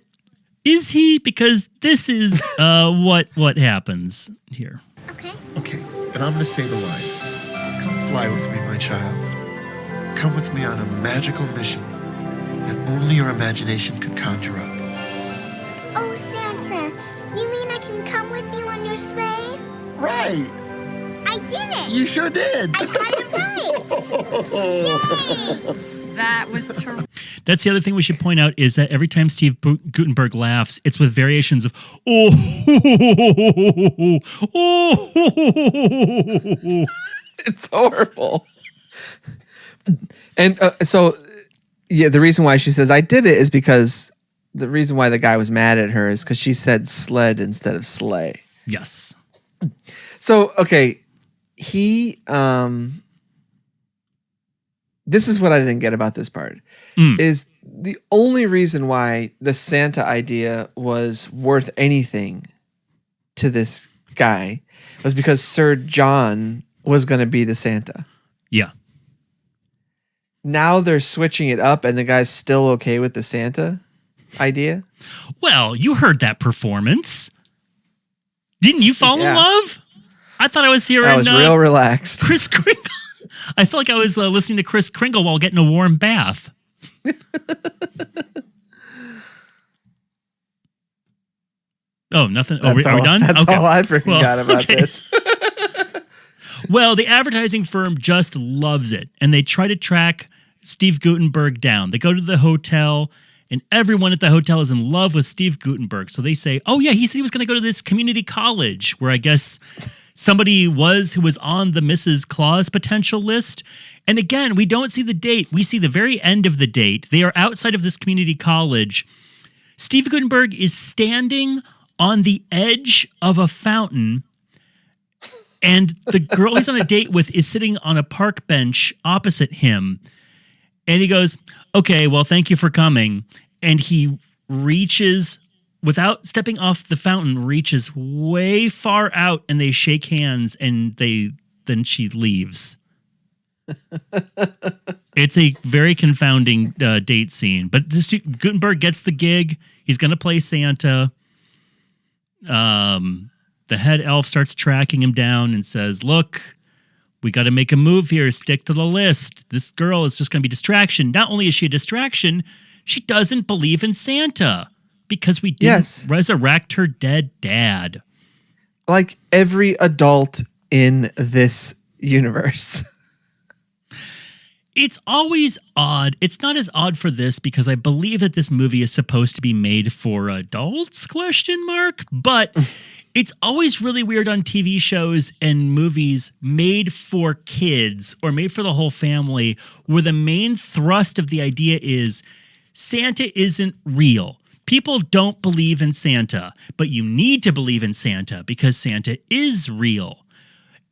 Is he? Because this is what happens here. Okay. Okay, and I'm gonna say the line. Come fly with me, my child. Come with me on a magical mission that only your imagination could conjure up. Oh, Santa, you mean I can come with you on your sleigh? Right! I did it! You sure did! I got it right! Yay! That was terrific. That's the other thing we should point out is that every time Steve Guttenberg laughs, it's with variations of It's horrible. And so, yeah, the reason why she says I did it is because the reason why the guy was mad at her is because she said sled instead of sleigh. Yes. So, okay, he, this is what I didn't get about this part, is the only reason why the Santa idea was worth anything to this guy was because Sir John was going to be the Santa. Yeah. Now they're switching it up and the guy's still okay with the Santa idea. Well, you heard that performance. Didn't you fall in love? I thought I was hearing I was real relaxed. Kris Kringle. I felt like I was listening to Kris Kringle while getting a warm bath. Oh, nothing. Are we done? That's all I freaking got about this. Well, the advertising firm just loves it, and they try to track Steve Guttenberg down. They go to the hotel, and everyone at the hotel is in love with Steve Guttenberg. So they say, oh, yeah, he said he was going to go to this community college where I guess somebody who was on the Mrs. Claus potential list. And again, we don't see the date. We see the very end of the date. They are outside of this community college. Steve Guttenberg is standing on the edge of a fountain, and the girl he's on a date with is sitting on a park bench opposite him. And he goes, okay, well, thank you for coming. And he reaches, without stepping off the fountain, reaches way far out, and they shake hands, and then she leaves. It's a very confounding date scene. But Guttenberg gets the gig. He's going to play Santa. The head elf starts tracking him down and says, look, we got to make a move here. Stick to the list. This girl is just going to be distraction. Not only is she a distraction, she doesn't believe in Santa because we didn't resurrect her dead dad. Like every adult in this universe. It's always odd. It's not as odd for this because I believe that this movie is supposed to be made for adults, ? But it's always really weird on TV shows and movies made for kids or made for the whole family where the main thrust of the idea is Santa isn't real. People don't believe in Santa, but you need to believe in Santa because Santa is real.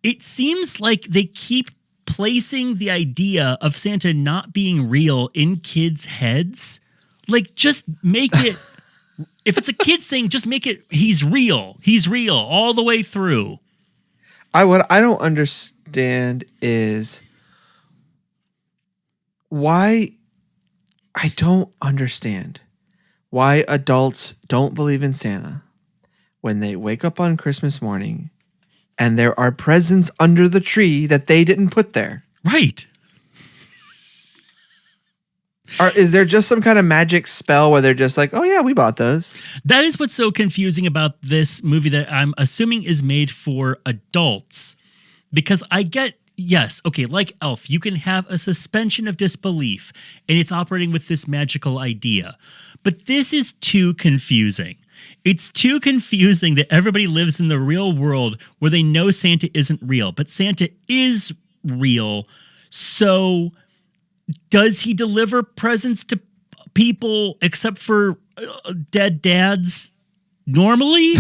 It seems like they keep placing the idea of Santa not being real in kids' heads. Like, just make it, if it's a kid's thing, just make it, he's real. He's real all the way through. What I don't understand is why adults don't believe in Santa when they wake up on Christmas morning and there are presents under the tree that they didn't put there. Right. Or is there just some kind of magic spell where they're just like, oh yeah, we bought those? That is what's so confusing about this movie that I'm assuming is made for adults. Because I get, yes, okay, like Elf, you can have a suspension of disbelief and it's operating with this magical idea. But this is too confusing. It's too confusing that everybody lives in the real world where they know Santa isn't real, but Santa is real. So does he deliver presents to people except for dead dads normally?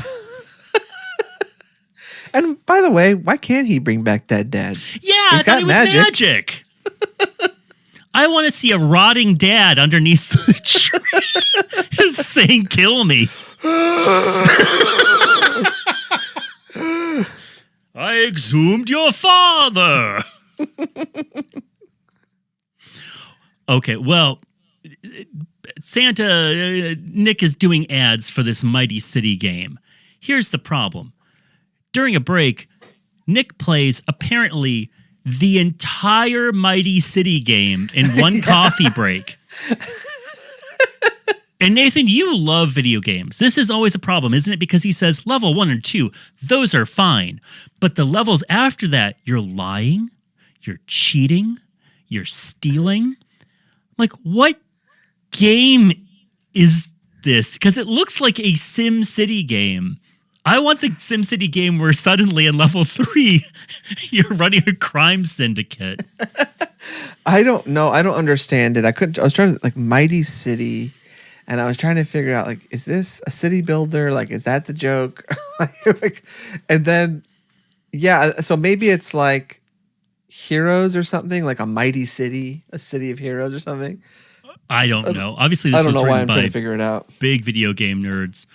And by the way, why can't he bring back dead dads? Yeah, I thought it was magic. I want to see a rotting dad underneath the tree saying, kill me. I exhumed your father. Okay, well, Nick is doing ads for this Mighty City game. Here's the problem. During a break, Nick plays apparently the entire Mighty City game in one coffee break. And Nathan, you love video games. This is always a problem, isn't it? Because he says level 1 and 2, those are fine. But the levels after that, you're lying, you're cheating, you're stealing. Like, what game is this? Because it looks like a Sim City game. I want the Sim City game where suddenly in level 3, you're running a crime syndicate. I don't know. I don't understand it. I was trying to, like, Mighty City. And I was trying to figure out, like, is this a city builder? Like, is that the joke? And then, yeah, so maybe it's like Heroes or something, like a Mighty City, a city of heroes or something. I don't know. Obviously, this was written by figure it out. Big video game nerds.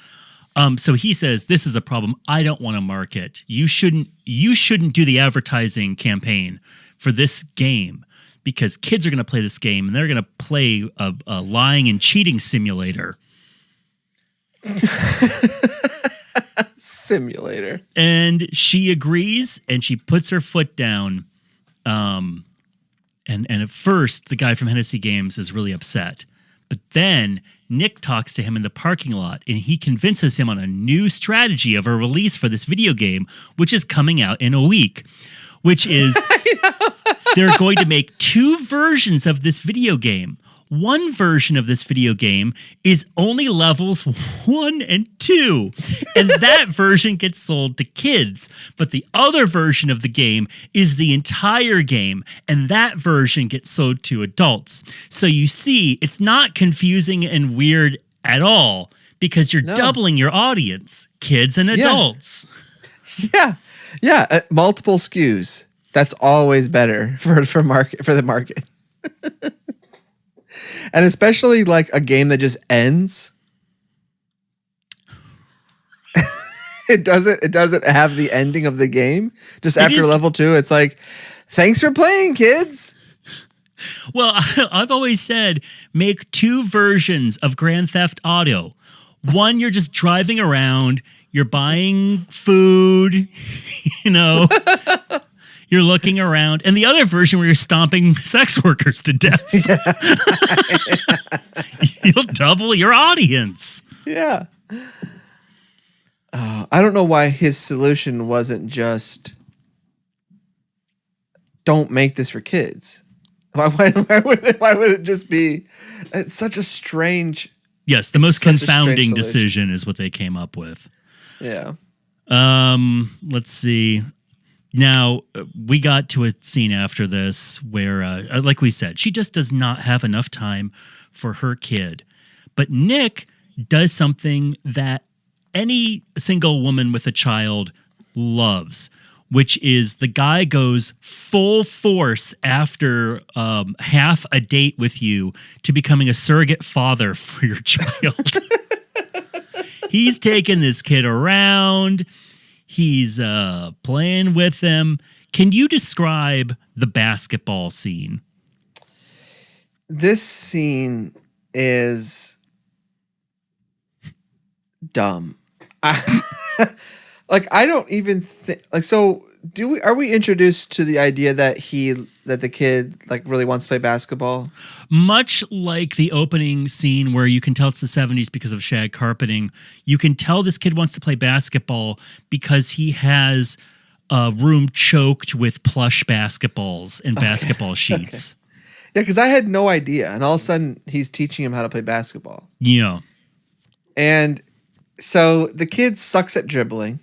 So he says, this is a problem. I don't want to market. You shouldn't do the advertising campaign for this game. Because kids are going to play this game and they're going to play a lying and cheating simulator. Simulator. And she agrees and she puts her foot down. And at first, the guy from Hennessy Games is really upset. But then Nick talks to him in the parking lot and he convinces him on a new strategy of a release for this video game, which is coming out in a week. Which is they're going to make 2 versions of this video game. One version of this video game is only levels 1 and 2. And that version gets sold to kids. But the other version of the game is the entire game. And that version gets sold to adults. So you see, it's not confusing and weird at all because you're doubling your audience, kids and adults. Yeah. Yeah, multiple SKUs. That's always better for the market. And especially like a game that just ends. It doesn't have the ending of the game. Just after level 2, it's like, thanks for playing, kids. Well, I've always said make 2 versions of Grand Theft Auto. One, you're just driving around. You're buying food, you're looking around. And the other version where you're stomping sex workers to death. You'll double your audience. Yeah. I don't know why his solution wasn't just don't make this for kids. Why would it just be? It's such a strange. Yes, the most confounding decision is what they came up with. Yeah. Let's see. Now, we got to a scene after this where, like we said, she just does not have enough time for her kid. But Nick does something that any single woman with a child loves, which is the guy goes full force after half a date with you to becoming a surrogate father for your child. He's taking this kid around. He's playing with him. Can you describe the basketball scene? This scene is dumb. I don't even think so. Are we introduced to the idea that the kid really wants to play basketball? Much like the opening scene where you can tell it's the 70s because of shag carpeting, you can tell this kid wants to play basketball because he has a room choked with plush basketballs and basketball sheets. Okay. Yeah, because I had no idea. And all of a sudden he's teaching him how to play basketball. Yeah. And so the kid sucks at dribbling.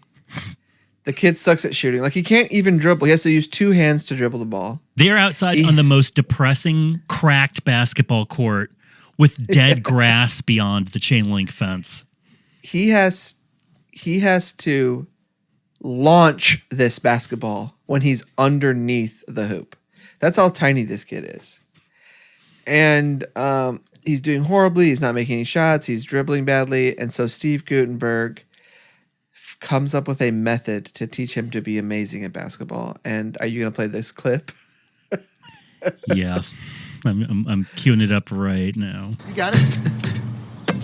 The kid sucks at shooting. He can't even dribble. He has to use 2 hands to dribble the ball. They're outside on the most depressing, cracked basketball court with dead grass beyond the chain link fence. He has to launch this basketball when he's underneath the hoop. That's how tiny this kid is. And he's doing horribly. He's not making any shots. He's dribbling badly. And so Steve Guttenberg comes up with a method to teach him to be amazing at basketball. And are you going to play this clip? Yeah. I'm queuing it up right now. You got it?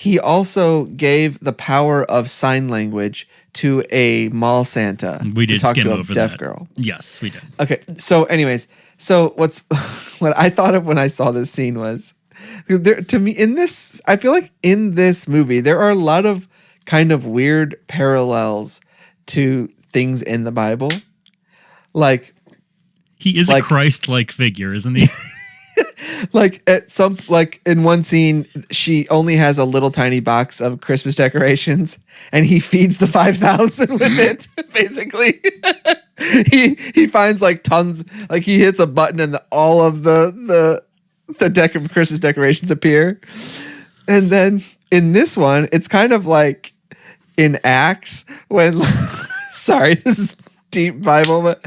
he also gave the power of sign language to a mall Santa. We did to talk skim to a over deaf that. girl. Yes, we did. Okay, so anyways, what I thought of when I saw this scene was, to me, I feel like in this movie there are a lot of kind of weird parallels to things in the Bible. Like, he is a Christ-like figure, isn't he? like in one scene, she only has a little tiny box of Christmas decorations, and he feeds the 5,000 with it. Basically, he finds like tons. Like he hits a button, and all of the Christmas decorations appear. And then in this one, it's kind of like in Acts when. Sorry, this is deep Bible, but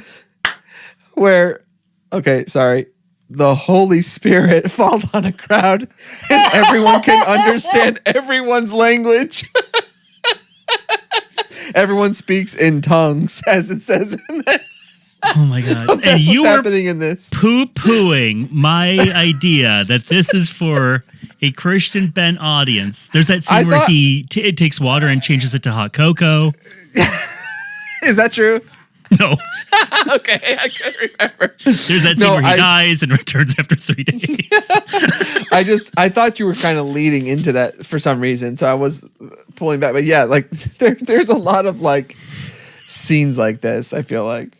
the Holy Spirit falls on a crowd and everyone can understand everyone's language. Everyone speaks in tongues, as it says in that. Oh my God. That's and you what's were happening in this. poo-pooing my idea that this is for a Christian bent audience. There's that scene where he takes water and changes it to hot cocoa. Is that true? No. Okay, I couldn't remember. There's that scene where he dies and returns after 3 days. I thought you were kind of leading into that for some reason, so I was pulling back. But yeah, like there's a lot of like scenes like this, I feel like.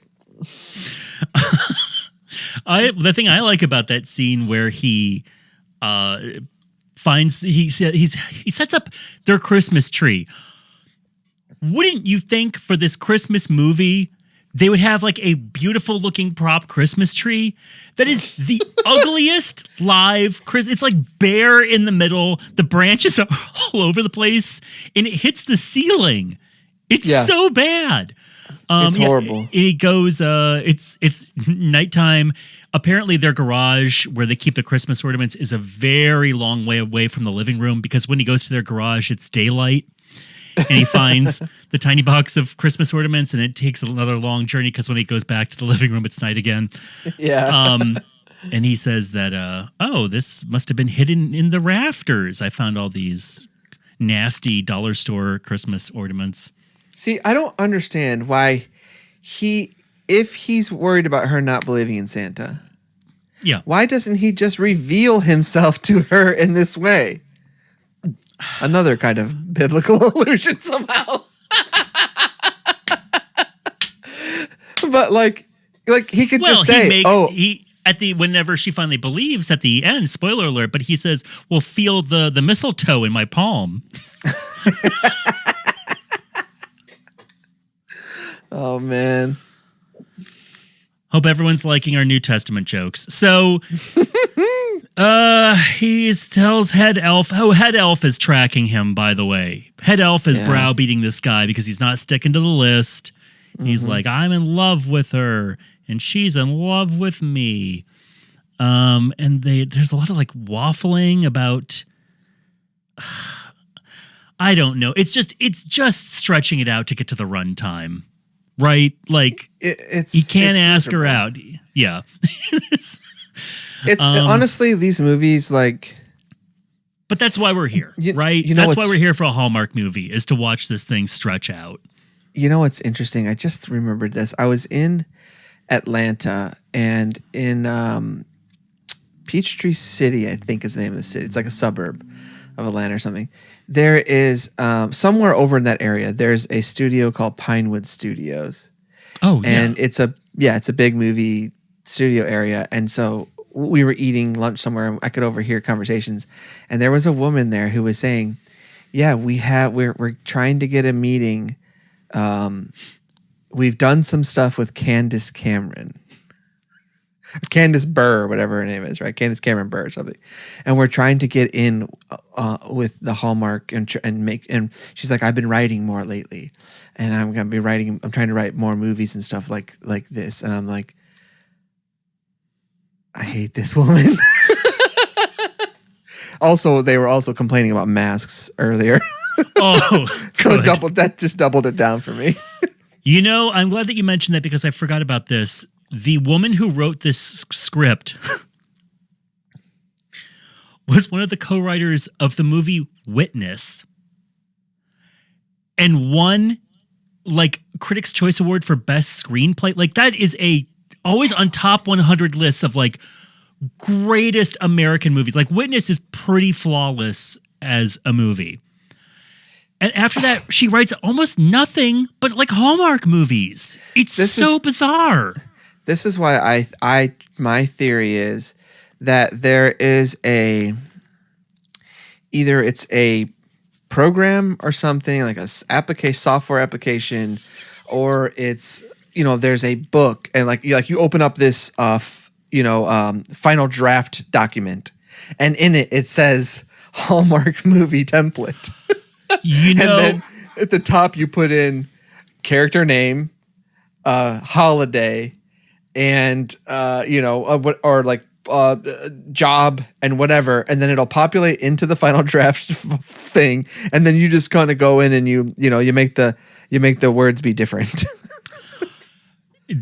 The thing I like about that scene where he he sets up their Christmas tree. Wouldn't you think for this Christmas movie they would have like a beautiful looking prop Christmas tree that is the ugliest live Christmas? It's like bare in the middle. The branches are all over the place and it hits the ceiling. It's so bad. It's horrible. It goes, it's nighttime. Apparently their garage where they keep the Christmas ornaments is a very long way away from the living room, because when he goes to their garage, it's daylight. And he finds the tiny box of Christmas ornaments, and it takes another long journey because when he goes back to the living room, it's night again. Yeah. And he says that, this must have been hidden in the rafters. I found all these nasty dollar store Christmas ornaments. See, I don't understand why if he's worried about her not believing in Santa, why doesn't he just reveal himself to her in this way? Another kind of biblical allusion somehow. But like he could just say, whenever she finally believes at the end, spoiler alert, but he says, "Well, feel the mistletoe in my palm." Oh man. Hope everyone's liking our New Testament jokes. So he tells Head Elf. Oh, Head Elf is tracking him, by the way. Head Elf is browbeating this guy because he's not sticking to the list. He's like, I'm in love with her, and she's in love with me. And there's a lot of like waffling about. I don't know. It's just stretching it out to get to the runtime, right? Like you can't ask her out. Yeah. It's honestly these movies like. But that's why we're here, right? That's why we're here for a Hallmark movie, is to watch this thing stretch out. You know what's interesting? I just remembered this. I was in Atlanta, and in Peachtree City, I think is the name of the city. It's like a suburb of Atlanta or something. There is somewhere over in that area, there's a studio called Pinewood Studios. Oh, yeah. And it's a big movie studio area. And so we were eating lunch somewhere, and I could overhear conversations. And there was a woman there who was saying, "Yeah, we're trying to get a meeting. We've done some stuff with Candace Cameron." Candace Burr, whatever her name is, right? Candace Cameron Burr or something. And we're trying to get in with the Hallmark and she's like, "I've been writing more lately, and I'm trying to write more movies and stuff like this." And I'm like, I hate this woman. Also, they were also complaining about masks earlier. Oh, so that just doubled it down for me. You know, I'm glad that you mentioned that, because I forgot about this. The woman who wrote this script was one of the co-writers of the movie Witness and won like Critics' Choice Award for Best Screenplay. Like that is always on top 100 lists of like greatest American movies. Like Witness is pretty flawless as a movie. And after that, she writes almost nothing but like Hallmark movies. It's so bizarre. This is why my theory is that there is either it's a program or something like a software application, or it's there's a book and like you open up this final draft document, and in it says Hallmark movie template. And then at the top you put in character name, holiday, and job and whatever, and then it'll populate into the final draft thing, and then you just kind of go in and you make the words be different.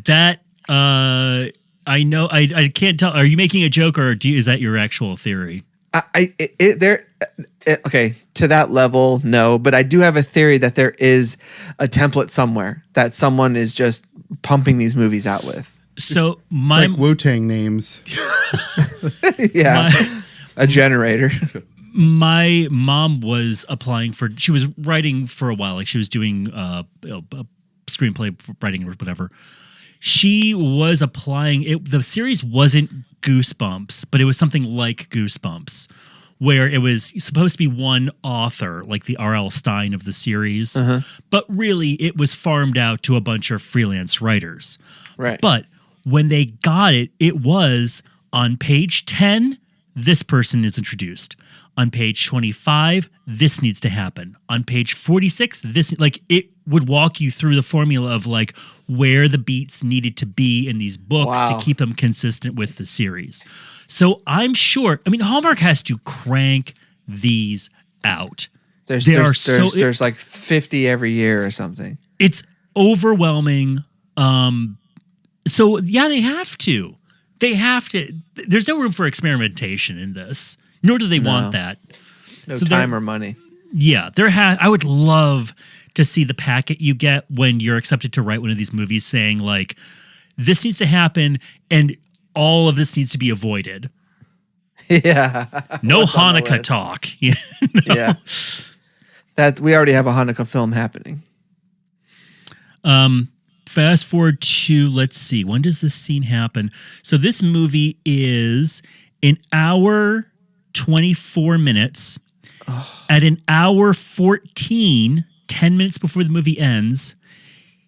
That I know. I can't tell. Are you making a joke or is that your actual theory? Okay, to that level, no, but I do have a theory that there is a template somewhere that someone is just pumping these movies out with. So It's like Wu-Tang names. Yeah, a generator. My mom was she was writing for a while, like she was doing screenplay writing or whatever. She was applying it. The series wasn't Goosebumps, but it was something like Goosebumps, where it was supposed to be one author, like the R.L. Stine of the series, but really it was farmed out to a bunch of freelance writers. Right. But when they got it, it was on page 10, this person is introduced. On page 25, this needs to happen. On page 46, this, like, it would walk you through the formula of like where the beats needed to be in these books to keep them consistent with the series. So I'm sure, I mean, Hallmark has to crank these out. There's like 50 every year or something. It's overwhelming. So yeah, they have to. There's no room for experimentation in this, nor do they want that. No time or money. Yeah, I would love to see the packet you get when you're accepted to write one of these movies saying like, this needs to happen and all of this needs to be avoided. Yeah. No Hanukkah talk. Yeah. That we already have a Hanukkah film happening. Fast forward to, let's see, when does this scene happen? So this movie is an hour 24 minutes. At an hour 14, 10 minutes before the movie ends,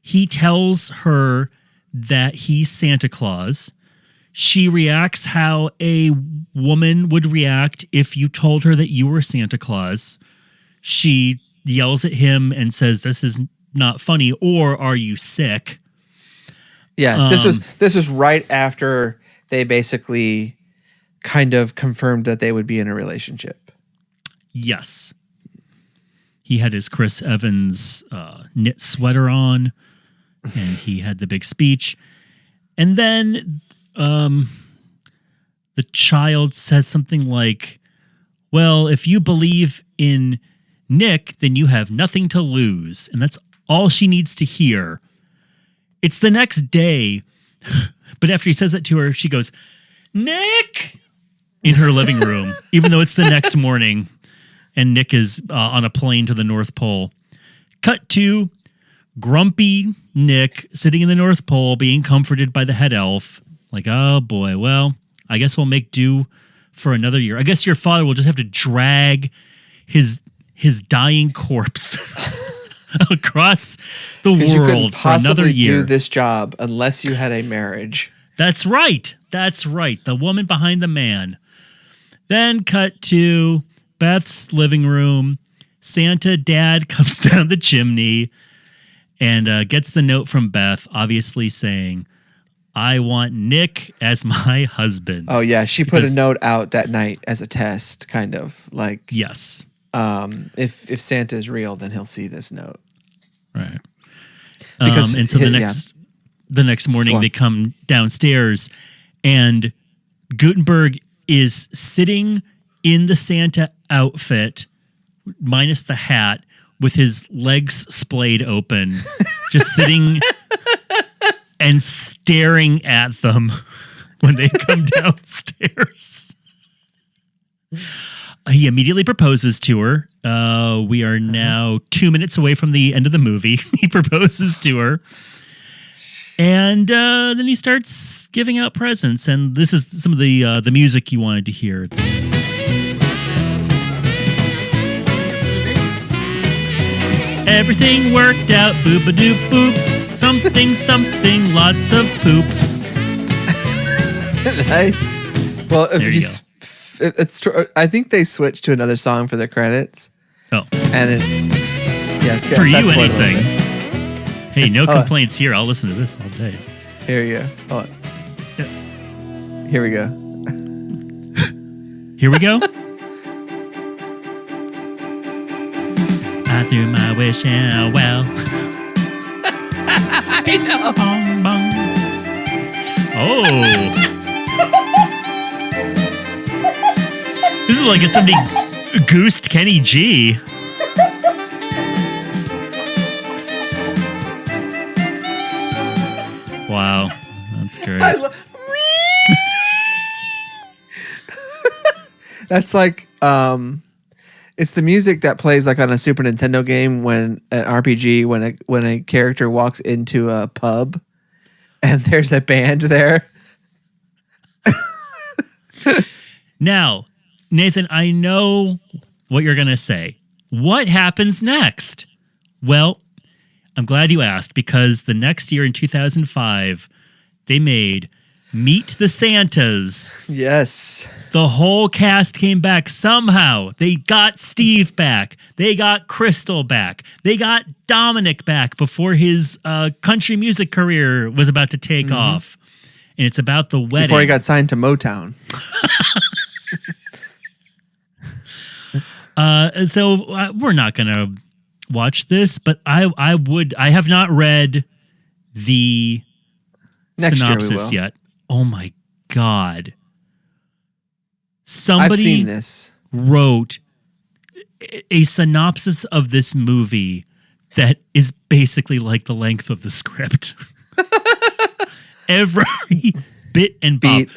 he tells her that he's Santa Claus. She reacts how a woman would react if you told her that you were Santa Claus. She yells at him and says, "This is not funny," or "Are you sick?" Yeah, this was right after they basically kind of confirmed that they would be in a relationship. Yes. He had his Chris Evans knit sweater on, and he had the big speech. And then the child says something like, "Well, if you believe in Nick, then you have nothing to lose." And that's all she needs to hear. It's the next day, but after he says that to her, she goes, "Nick!" in her living room, even though it's the next morning and Nick is on a plane to the North Pole. Cut to grumpy Nick sitting in the North Pole being comforted by the head elf. Like, oh boy, well, I guess we'll make do for another year. I guess your father will just have to drag his dying corpse across the world for another year. Do this job unless you had a marriage. That's right. That's right. The woman behind the man. Then cut to Beth's living room. Santa dad comes down the chimney and gets the note from Beth, obviously saying, "I want Nick as my husband." Oh yeah, she put a note out that night as a test, kind of like, yes. If Santa is real, then he'll see this note. Right. And so the next morning they come downstairs and Guttenberg is sitting in the Santa outfit, minus the hat, with his legs splayed open, just sitting and staring at them when they come downstairs. He immediately proposes to her. We are now 2 minutes away from the end of the movie. He proposes to her. And then he starts giving out presents. And this is some of the music you wanted to hear. Everything worked out, boop-a-doop boop. Something, something, lots of poop. Well, There you I think they switched to another song for the credits. Oh, And it's for you, fast forward a little anything. bit. Hey, no complaints here. I'll listen to this all day. Here you go. Hold on. Here we go. Here we go. I threw my wish in a well. I know. Bong, bong. Oh. This is like if somebody goosed Kenny G. Wow. That's great. That's like it's the music that plays like on a Super Nintendo game when an RPG when a character walks into a pub and there's a band there. Now, Nathan, I know what you're going to say. What happens next? Well, I'm glad you asked, because the next year in 2005, they made Meet the Santas. Yes. The whole cast came back somehow. They got Steve back. They got Crystal back. They got Dominic back before his country music career was about to take off. And it's about the wedding. Before he got signed to Motown. So we're not going to watch this, but I have not read the Next year we synopsis will. yet. Oh my God. I've Somebody seen this. wrote a synopsis of this movie that is basically like the length of the script. Every bit and bob.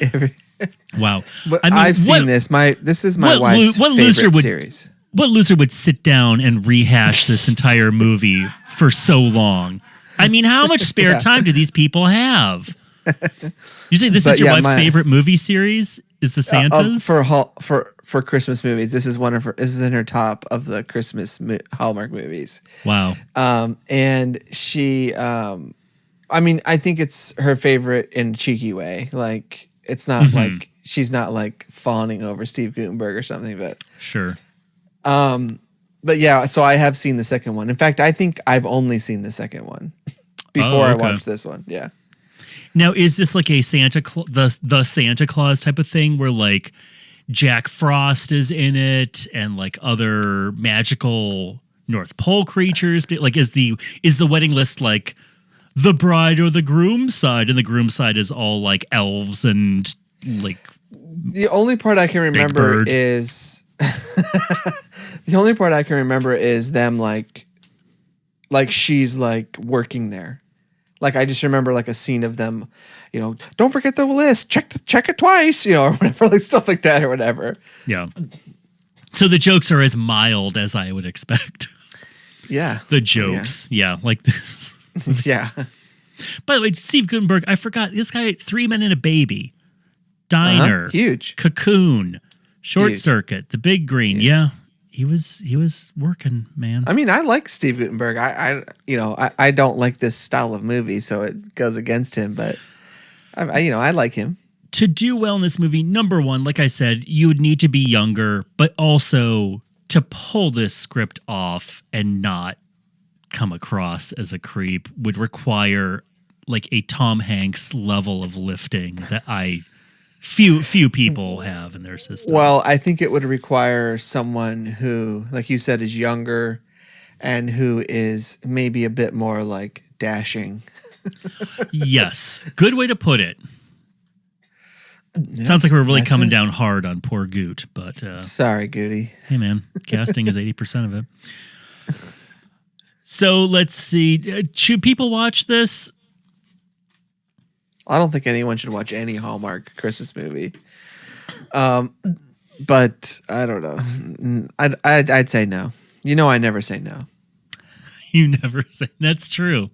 Wow. But I mean, I've seen this. This is my wife's favorite series. What loser would sit down and rehash this entire movie for so long? I mean, how much spare time do these people have? You say this is your wife's favorite movie series? Is the Santas? For Christmas movies, this is this is in her top of the Christmas Hallmark movies. Wow. And she, I mean, I think it's her favorite in a cheeky way. Like, it's not like she's not like fawning over Steve Guttenberg or something, but Sure. but yeah. So I have seen the second one. In fact, I think I've only seen the second one before I watched this one. Yeah. Now, is this like a the Santa Claus type of thing where like Jack Frost is in it and like other magical North Pole creatures? Like, is the wedding list like the bride or the groom side, and the groom side is all like elves and like the only part I can remember is them like she's like working there. Like, I just remember like a scene of them, you know, don't forget the list, check it twice, you know, or whatever, like stuff like that or whatever. Yeah. So the jokes are as mild as I would expect. Yeah. The jokes. Yeah, like this. Yeah. By the way, Steve Guttenberg, I forgot this guy, 3 Men and a Baby, Diner, Huge. Cocoon, Short Huge. Circuit, The Big Green. Huge. Yeah, he was working, man. I mean, I like Steve Guttenberg. I don't like this style of movie, so it goes against him. But I like him. To do well in this movie, number one, like I said, you would need to be younger, but also to pull this script off and not come across as a creep would require like a Tom Hanks level of lifting that few people have in their system. Well, I think it would require someone who, like you said, is younger and who is maybe a bit more like dashing. Yes. Good way to put it. Sounds like we're really that's coming it. down hard on poor Goot, but Sorry, Goody. hey, man, casting is 80% of it. So let's see. Should people watch this? I don't think anyone should watch any Hallmark Christmas movie. But I don't know. I'd say no. You know, I never say no. You never say. That's true.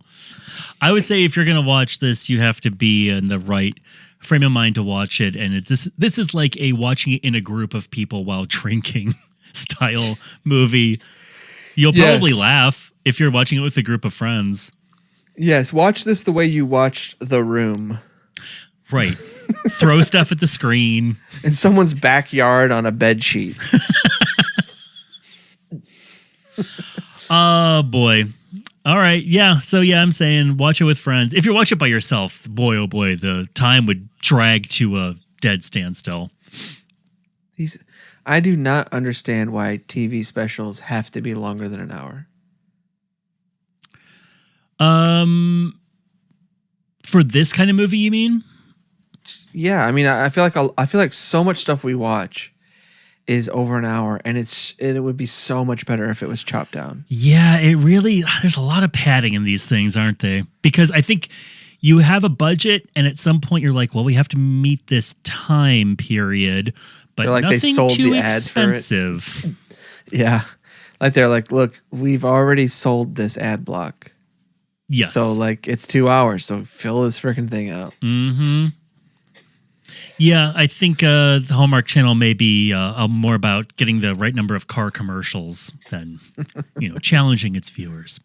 I would say if you're going to watch this, you have to be in the right frame of mind to watch it. And this is like a watching it in a group of people while drinking style movie. You'll probably laugh if you're watching it with a group of friends. Yes, watch this the way you watched The Room. Right. Throw stuff at the screen. In someone's backyard on a bed sheet. Oh, boy. All right. Yeah. So, yeah, I'm saying watch it with friends. If you watch it by yourself, boy, oh, boy, the time would drag to a dead standstill. I do not understand why TV specials have to be longer than an hour. For this kind of movie, you mean? Yeah, I mean, I feel like so much stuff we watch is over an hour, and it would be so much better if it was chopped down. Yeah, it really, there's a lot of padding in these things, aren't they? Because I think you have a budget, and at some point you're like, well, we have to meet this time period, but Like nothing they sold too the ads for it. expensive. Yeah, like they're like, look, we've already sold this ad block. Yes. So like it's 2 hours, so fill this freaking thing out. Mm-hmm. Yeah, I think the Hallmark Channel may be more about getting the right number of car commercials than, challenging its viewers.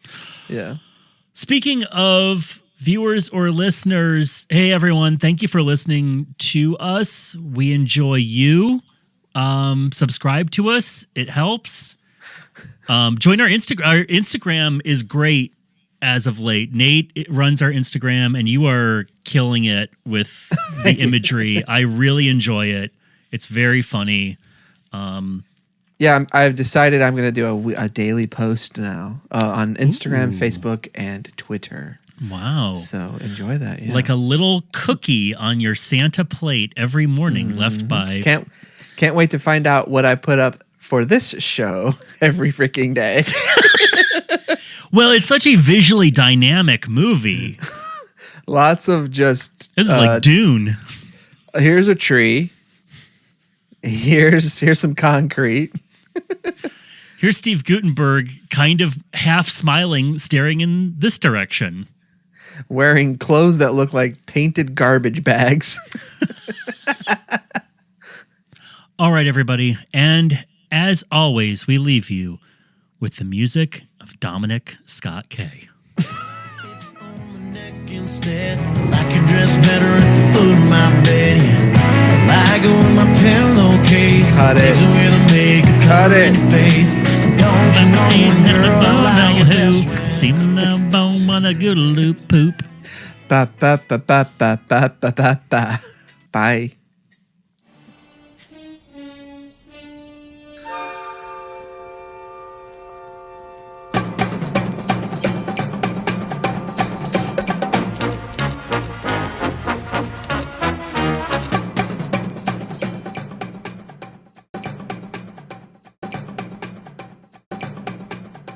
Yeah. Speaking of viewers or listeners, hey, everyone, thank you for listening to us. We enjoy you. Subscribe to us. It helps. Join our Instagram. Our Instagram is great. As of late, Nate runs our Instagram, and you are killing it with the imagery. I really enjoy it. It's very funny. Yeah, I've decided I'm going to do a daily post now on Instagram, Facebook, and Twitter. Wow. So enjoy that. Yeah. Like a little cookie on your Santa plate every morning left by... Can't wait to find out what I put up for this show every freaking day. Well, it's such a visually dynamic movie. Lots of just... This is like Dune. Here's a tree. Here's some concrete. Here's Steve Guttenberg kind of half smiling, staring in this direction. Wearing clothes that look like painted garbage bags. All right, everybody. And as always, we leave you with the music of Dominic Scott Kay. Instead, I can dress better at the foot of my bed. I go in my pillowcase. Cut it. Takes away the makeup, Cut it. in face. Don't you know when girl I like it best? See the bone on a good loop poop. Ba ba ba ba ba ba ba ba ba. Bye.